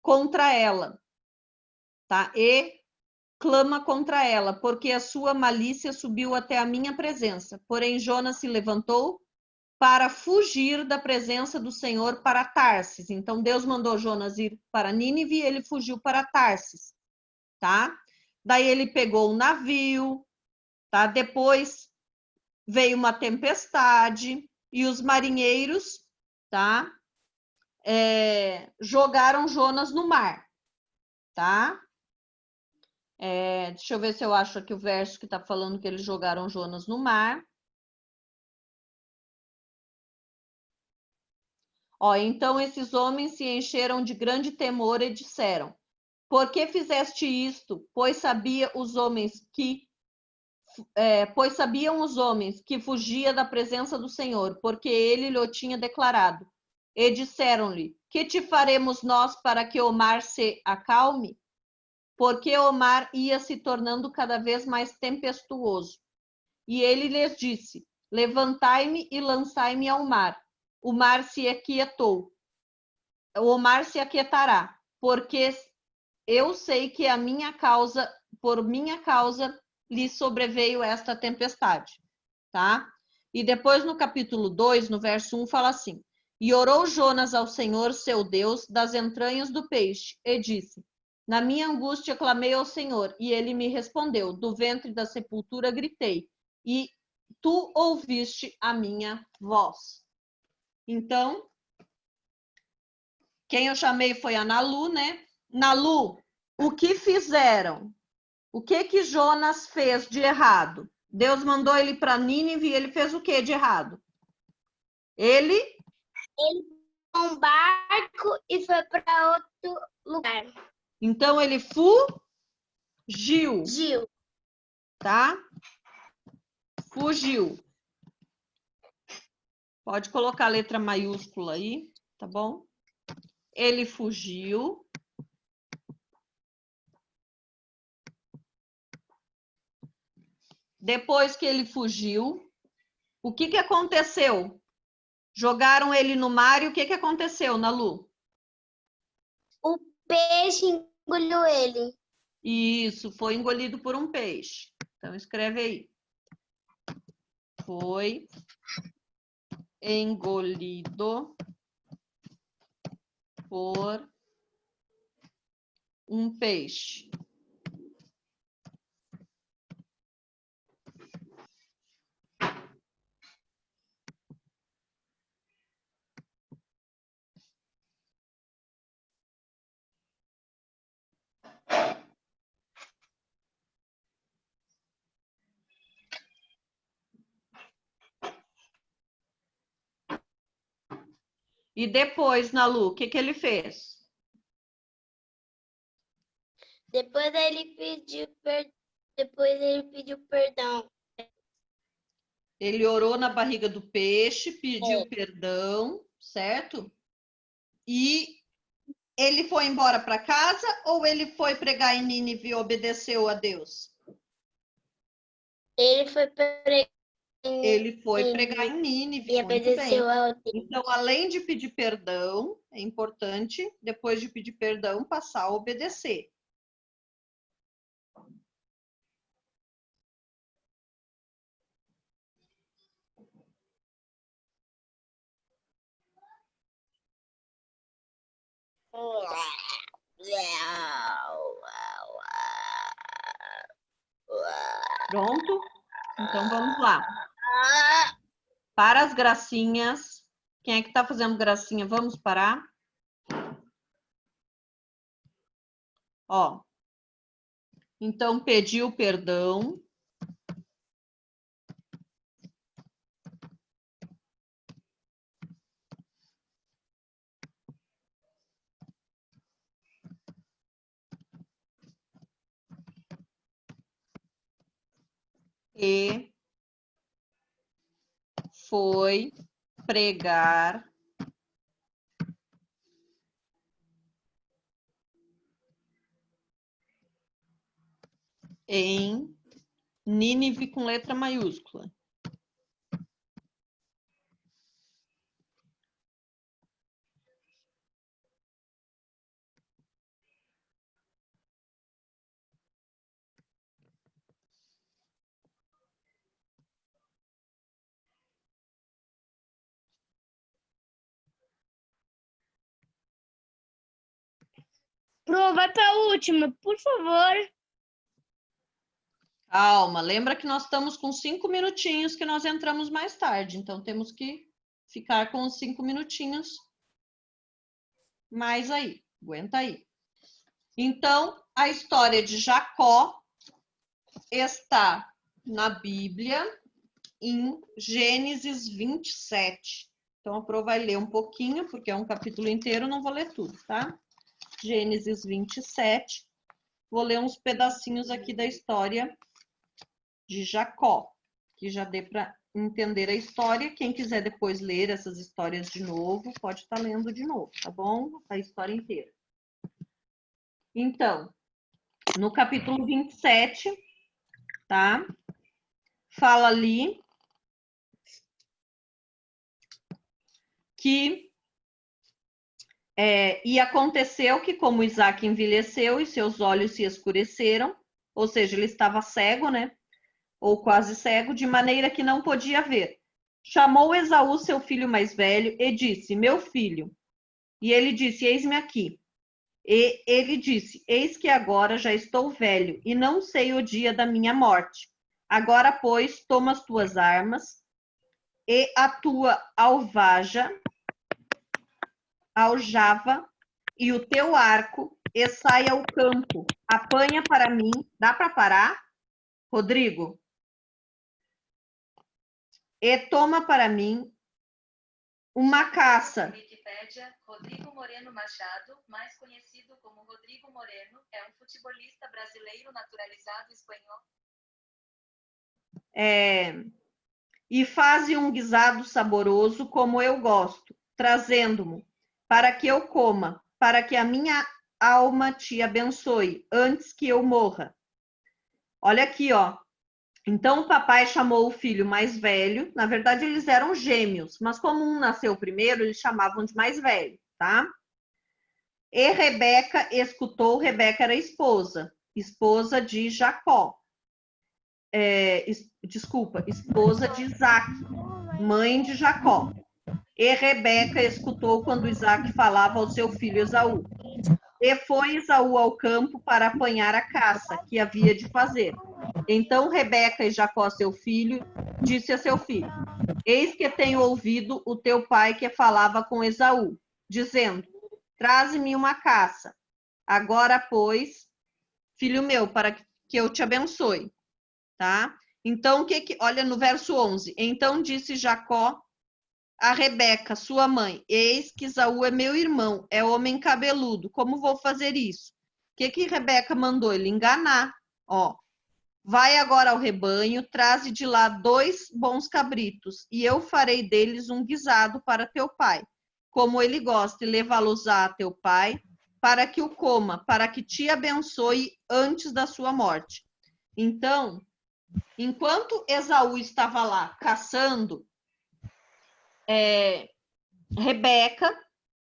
Speaker 2: contra ela. Tá? E clama contra ela, porque a sua malícia subiu até a minha presença. Porém, Jonas se levantou para fugir da presença do Senhor para Tarsis. Então, Deus mandou Jonas ir para Nínive e ele fugiu para Tarsis. Tá? Daí ele pegou um navio. Tá? Depois veio uma tempestade e os marinheiros, tá? Jogaram Jonas no mar. Tá? Deixa eu ver se eu acho aqui o verso que está falando que eles jogaram Jonas no mar. Ó, então esses homens se encheram de grande temor e disseram: por que fizeste isto? Pois sabiam os homens que fugia da presença do Senhor, porque ele lhe tinha declarado. E disseram-lhe: que te faremos nós para que o mar se acalme? Porque o mar ia se tornando cada vez mais tempestuoso. E ele lhes disse: levantai-me e lançai-me ao mar. O mar se aquietou. O mar se aquietará, porque eu sei que por minha causa, lhe sobreveio esta tempestade. Tá? E depois no capítulo 2, no verso 1, fala assim: E orou Jonas ao Senhor, seu Deus, das entranhas do peixe, e disse: Na minha angústia clamei ao Senhor, e ele me respondeu. Do ventre da sepultura gritei, e tu ouviste a minha voz. Então, quem eu chamei foi a Nalu, né? Nalu, o que fizeram? O que Jonas fez de errado? Deus mandou ele para Nínive e ele fez o que de errado? Ele
Speaker 3: pegou um barco e foi para outro lugar.
Speaker 2: Então ele fugiu,
Speaker 3: Gil.
Speaker 2: tá? Fugiu. Pode colocar a letra maiúscula aí, tá bom? Ele fugiu. Depois que ele fugiu, o que aconteceu? Jogaram ele no mar e o que aconteceu, Nalu?
Speaker 3: O peixe engoliu ele.
Speaker 2: Isso, foi engolido por um peixe. Então, escreve aí. Foi engolido por um peixe. E depois, Nalu, o que ele fez?
Speaker 3: Depois ele pediu perdão.
Speaker 2: Ele orou na barriga do peixe, pediu perdão, certo? E ele foi embora para casa ou ele foi pregar em Nínive e obedeceu a Deus?
Speaker 3: Ele foi pregar
Speaker 2: em Nínive,
Speaker 3: e
Speaker 2: muito bem.
Speaker 3: obedeceu a Deus.
Speaker 2: Então, além de pedir perdão, é importante, depois de pedir perdão, passar a obedecer. Pronto? Então, vamos lá. Para as gracinhas. Quem é que está fazendo gracinha? Vamos parar? Ó. Então, pediu perdão. E foi pregar em Nínive com letra maiúscula.
Speaker 1: Pro, vai para a última, por favor.
Speaker 2: Calma, lembra que nós estamos com 5 minutinhos que nós entramos mais tarde, então temos que ficar com os 5 minutinhos mais aí, aguenta aí. Então, a história de Jacó está na Bíblia em Gênesis 27. Então, a Pro vai ler um pouquinho, porque é um capítulo inteiro, não vou ler tudo, tá? Gênesis 27. Vou ler uns pedacinhos aqui da história de Jacó, que já dê para entender a história. Quem quiser depois ler essas histórias de novo, pode estar lendo de novo, tá bom? A história inteira. Então, no capítulo 27, tá? Fala ali que e aconteceu que, como Isaac envelheceu e seus olhos se escureceram, ou seja, ele estava cego, né? Ou quase cego, de maneira que não podia ver. chamou Esaú, seu filho mais velho, e disse, meu filho. E ele disse, eis-me aqui. E ele disse, eis que agora já estou velho, e não sei o dia da minha morte. Agora, pois, toma as tuas armas, e a tua aljava, e o teu arco, e sai ao campo. Apanha para mim. Dá para parar, Rodrigo? E toma para mim uma caça.
Speaker 9: Wikipédia, Rodrigo Moreno Machado, mais conhecido como Rodrigo Moreno, é um futebolista brasileiro naturalizado espanhol.
Speaker 2: E faze um guisado saboroso como eu gosto, trazendo-mo, para que eu coma, para que a minha alma te abençoe, antes que eu morra. Olha aqui, ó. Então o papai chamou o filho mais velho, na verdade eles eram gêmeos, mas como um nasceu primeiro, eles chamavam de mais velho, tá? E Rebeca escutou, Rebeca era esposa de Jacó. Esposa de Isaac, mãe de Jacó. E Rebeca escutou quando Isaac falava ao seu filho Esaú. E foi Esaú ao campo para apanhar a caça que havia de fazer. Então Rebeca e Jacó, seu filho, disse a seu filho, eis que tenho ouvido o teu pai que falava com Esaú, dizendo, traze-me uma caça. Agora, pois, filho meu, para que eu te abençoe. Tá? Então, olha no verso 11. Então disse Jacó a Rebeca, sua mãe, eis que Esaú é meu irmão, é homem cabeludo, como vou fazer isso? O que Rebeca mandou? Ele enganar, ó. Vai agora ao rebanho, traze de lá 2 bons cabritos, e eu farei deles um guisado para teu pai, como ele gosta, e levá-los a teu pai, para que o coma, para que te abençoe antes da sua morte. Então, enquanto Esaú estava lá caçando, Rebeca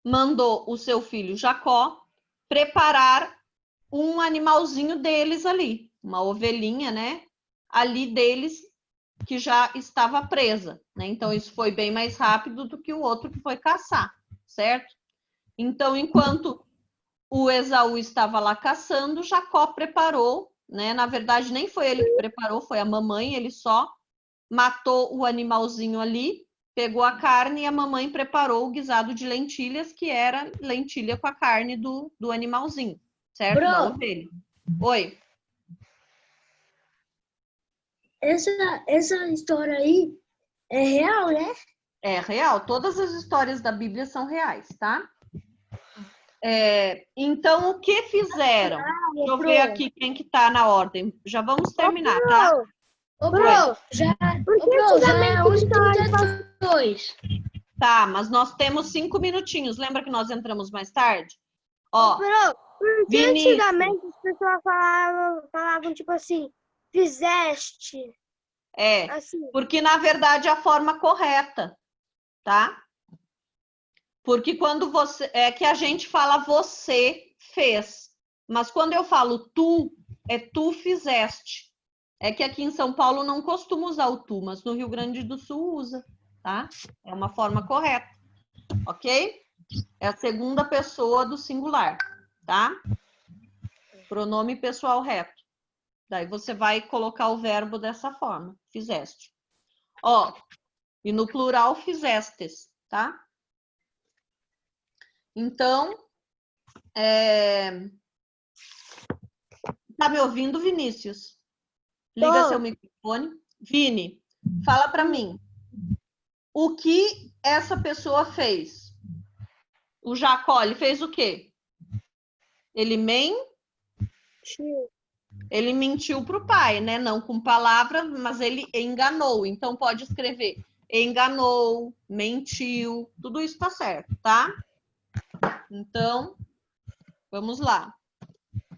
Speaker 2: mandou o seu filho Jacó preparar um animalzinho deles ali, uma ovelhinha, né? Ali deles que já estava presa, né? Então isso foi bem mais rápido do que o outro que foi caçar, certo? Então, enquanto o Esaú estava lá caçando, Jacó preparou, né? Na verdade, nem foi ele que preparou, foi a mamãe, ele só matou o animalzinho ali, pegou a carne e a mamãe preparou o guisado de lentilhas, que era lentilha com a carne do animalzinho, certo? Da ovelha. Oi.
Speaker 5: Essa história aí é real, né?
Speaker 2: É real. Todas as histórias da Bíblia são reais, tá? Então, o que fizeram? Deixa eu ver aqui quem que tá na ordem. Já vamos terminar, tá?
Speaker 5: Ô, Bro, já é 11h32.
Speaker 2: Tá, mas nós temos 5 minutinhos. Lembra que nós entramos mais tarde? Ó,
Speaker 5: porque antigamente as pessoas falavam tipo assim, fizeste. Assim.
Speaker 2: Porque na verdade é a forma correta, tá? Porque quando você... É que a gente fala você fez. Mas quando eu falo tu, é tu fizeste. É que aqui em São Paulo não costuma usar o tu, mas no Rio Grande do Sul usa, tá? É uma forma correta, ok? É a segunda pessoa do singular, tá? Pronome pessoal reto. Daí você vai colocar o verbo dessa forma, fizeste. Ó, e no plural fizestes, tá? Então, tá me ouvindo, Vinícius? Liga seu microfone. Vini, fala para mim. O que essa pessoa fez? O Jacó, ele fez o quê? Ele mentiu para o pai, né? Não com palavras, mas ele enganou. Então, pode escrever enganou, mentiu, tudo isso tá certo, tá? Então, vamos lá.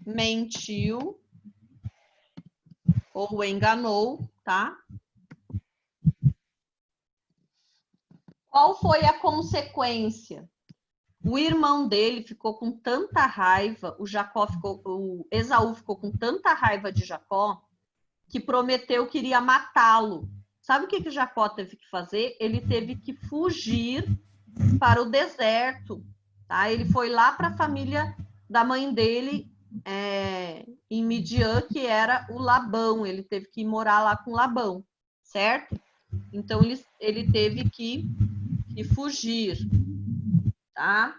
Speaker 2: Mentiu ou enganou, tá? Qual foi a consequência? O irmão dele ficou com tanta raiva, o Esaú ficou com tanta raiva de Jacó, que prometeu que iria matá-lo. Sabe o que Jacó teve que fazer? Ele teve que fugir para o deserto, tá? Ele foi lá para a família da mãe dele, em Midian, que era o Labão. Ele teve que ir morar lá com Labão, certo? Então, ele teve que fugir, tá?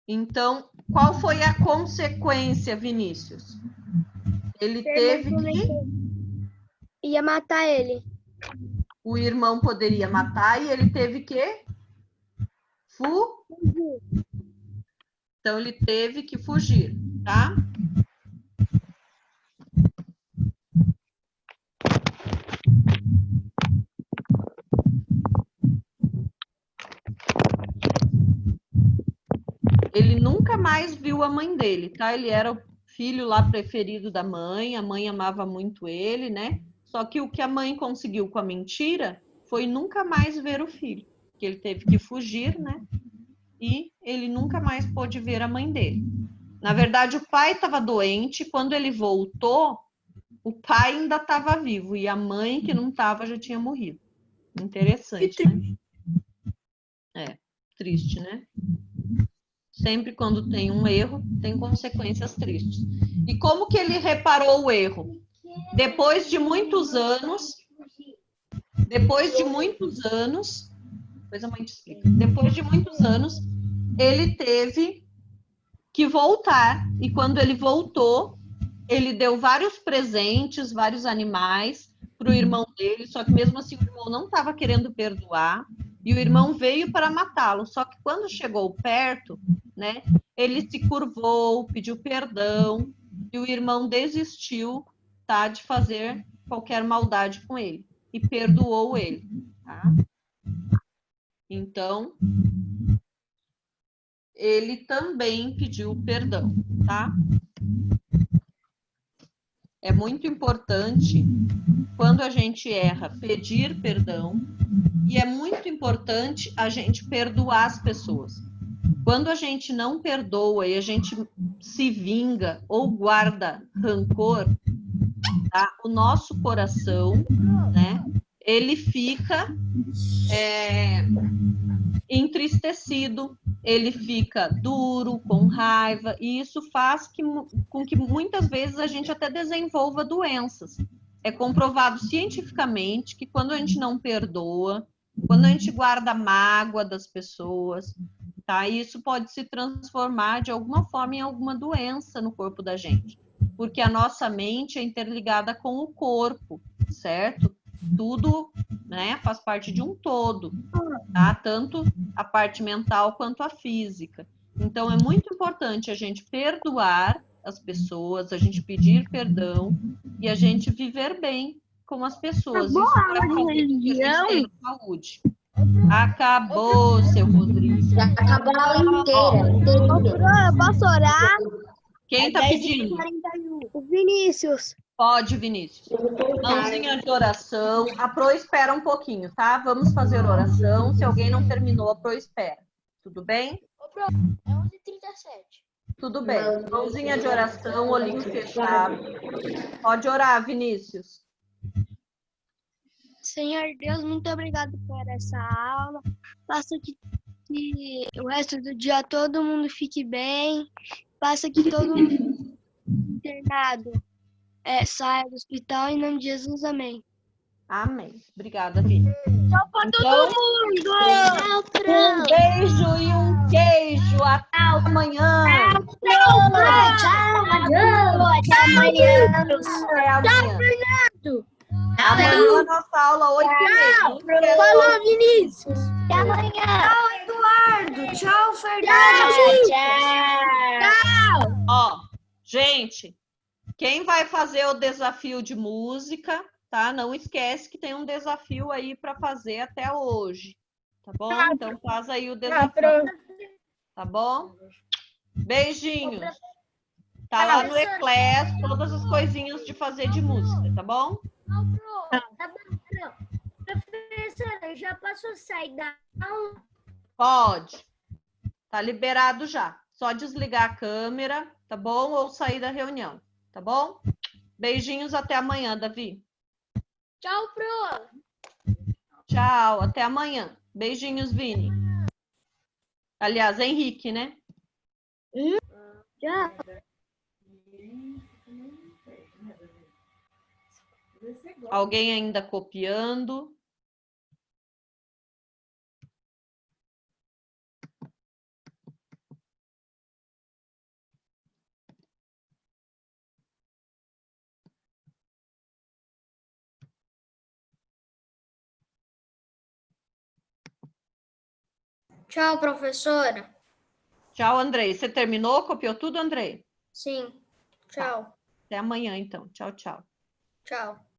Speaker 2: Então, qual foi a consequência, Vinícius? Ele teve que...
Speaker 5: Ia matar ele.
Speaker 2: O irmão poderia matar e ele teve que fugir. Então, ele teve que fugir, tá? Ele nunca mais viu a mãe dele, tá? Ele era o filho lá preferido da mãe, a mãe amava muito ele, né? Só que o que a mãe conseguiu com a mentira foi nunca mais ver o filho, que ele teve que fugir, né? E ele nunca mais pôde ver a mãe dele. Na verdade, o pai estava doente, quando ele voltou, o pai ainda estava vivo e a mãe, que não estava, já tinha morrido. Interessante, né? Triste, né? Sempre quando tem um erro, tem consequências tristes. E como que ele reparou o erro? Depois de muitos anos, depois de muitos anos, ele teve que voltar. E quando ele voltou, ele deu vários presentes, vários animais para o irmão dele, só que mesmo assim o irmão não estava querendo perdoar, e o irmão veio para matá-lo. Só que quando chegou perto, né, ele se curvou, pediu perdão, e o irmão desistiu, tá, de fazer qualquer maldade com ele, e perdoou ele, tá? Então, ele também pediu perdão, tá? É muito importante, quando a gente erra, pedir perdão, e é muito importante a gente perdoar as pessoas. Quando a gente não perdoa e a gente se vinga ou guarda rancor, tá? O nosso coração, né, ele fica entristecido, ele fica duro, com raiva, e isso faz com que muitas vezes a gente até desenvolva doenças. É comprovado cientificamente que quando a gente não perdoa, quando a gente guarda mágoa das pessoas, tá? Isso pode se transformar de alguma forma em alguma doença no corpo da gente, porque a nossa mente é interligada com o corpo, certo? Tudo, né, faz parte de um todo, tá? Tanto a parte mental quanto a física. Então, é muito importante a gente perdoar as pessoas, a gente pedir perdão e a gente viver bem com as pessoas. Isso vai fazer com que a gente tenha saúde. Acabou, seu Rodrigo.
Speaker 4: Já acabou a aula inteira.
Speaker 5: Eu posso orar?
Speaker 2: Quem tá pedindo?
Speaker 5: O Vinícius.
Speaker 2: Pode, Vinícius. Mãozinha de oração. A Pro espera um pouquinho, tá? Vamos fazer oração. Se alguém não terminou, a Pro espera. Tudo bem?
Speaker 5: Ô, Pro, é 11h37.
Speaker 2: Tudo bem. Mãozinha de oração, olhinho fechado. Pode orar, Vinícius.
Speaker 5: Senhor Deus, muito obrigado por essa aula. Faça que o resto do dia todo mundo fique bem. Faça que todo mundo internado saia do hospital. Em nome de Jesus, amém.
Speaker 2: Amém. Obrigada, Vini.
Speaker 5: Tchau pra todo mundo!
Speaker 2: Um beijo e um queijo. Até amanhã.
Speaker 5: Tchau, até amanhã.
Speaker 2: Até amanhã.
Speaker 5: Fernando.
Speaker 2: Amanhã a nossa aula 8h30.
Speaker 5: Falou, Vinícius.
Speaker 3: Até amanhã.
Speaker 5: Tchau, Eduardo. Tchau, Fernando. Tchau.
Speaker 2: Ó, gente, quem vai fazer o desafio de música, tá? Não esquece que tem um desafio aí para fazer até hoje, tá bom? Então faz aí o desafio, tá bom? Beijinhos. Tá lá no Eclair todas as coisinhas de fazer de música, tá bom?
Speaker 5: Tá bom. Professora, já posso sair da aula?
Speaker 2: Pode. Tá liberado já. Só desligar a câmera, tá bom? Ou sair da reunião, tá bom? Beijinhos, até amanhã, Davi.
Speaker 3: Tchau, Pro.
Speaker 2: Tchau, até amanhã. Beijinhos, Vini. Aliás, Henrique, né?
Speaker 3: Tchau.
Speaker 2: Alguém ainda copiando?
Speaker 3: Tchau, professora.
Speaker 2: Tchau, Andrei. Você terminou? Copiou tudo, Andrei?
Speaker 3: Sim. Tchau.
Speaker 2: Até amanhã, então. Tchau, tchau.
Speaker 3: Tchau.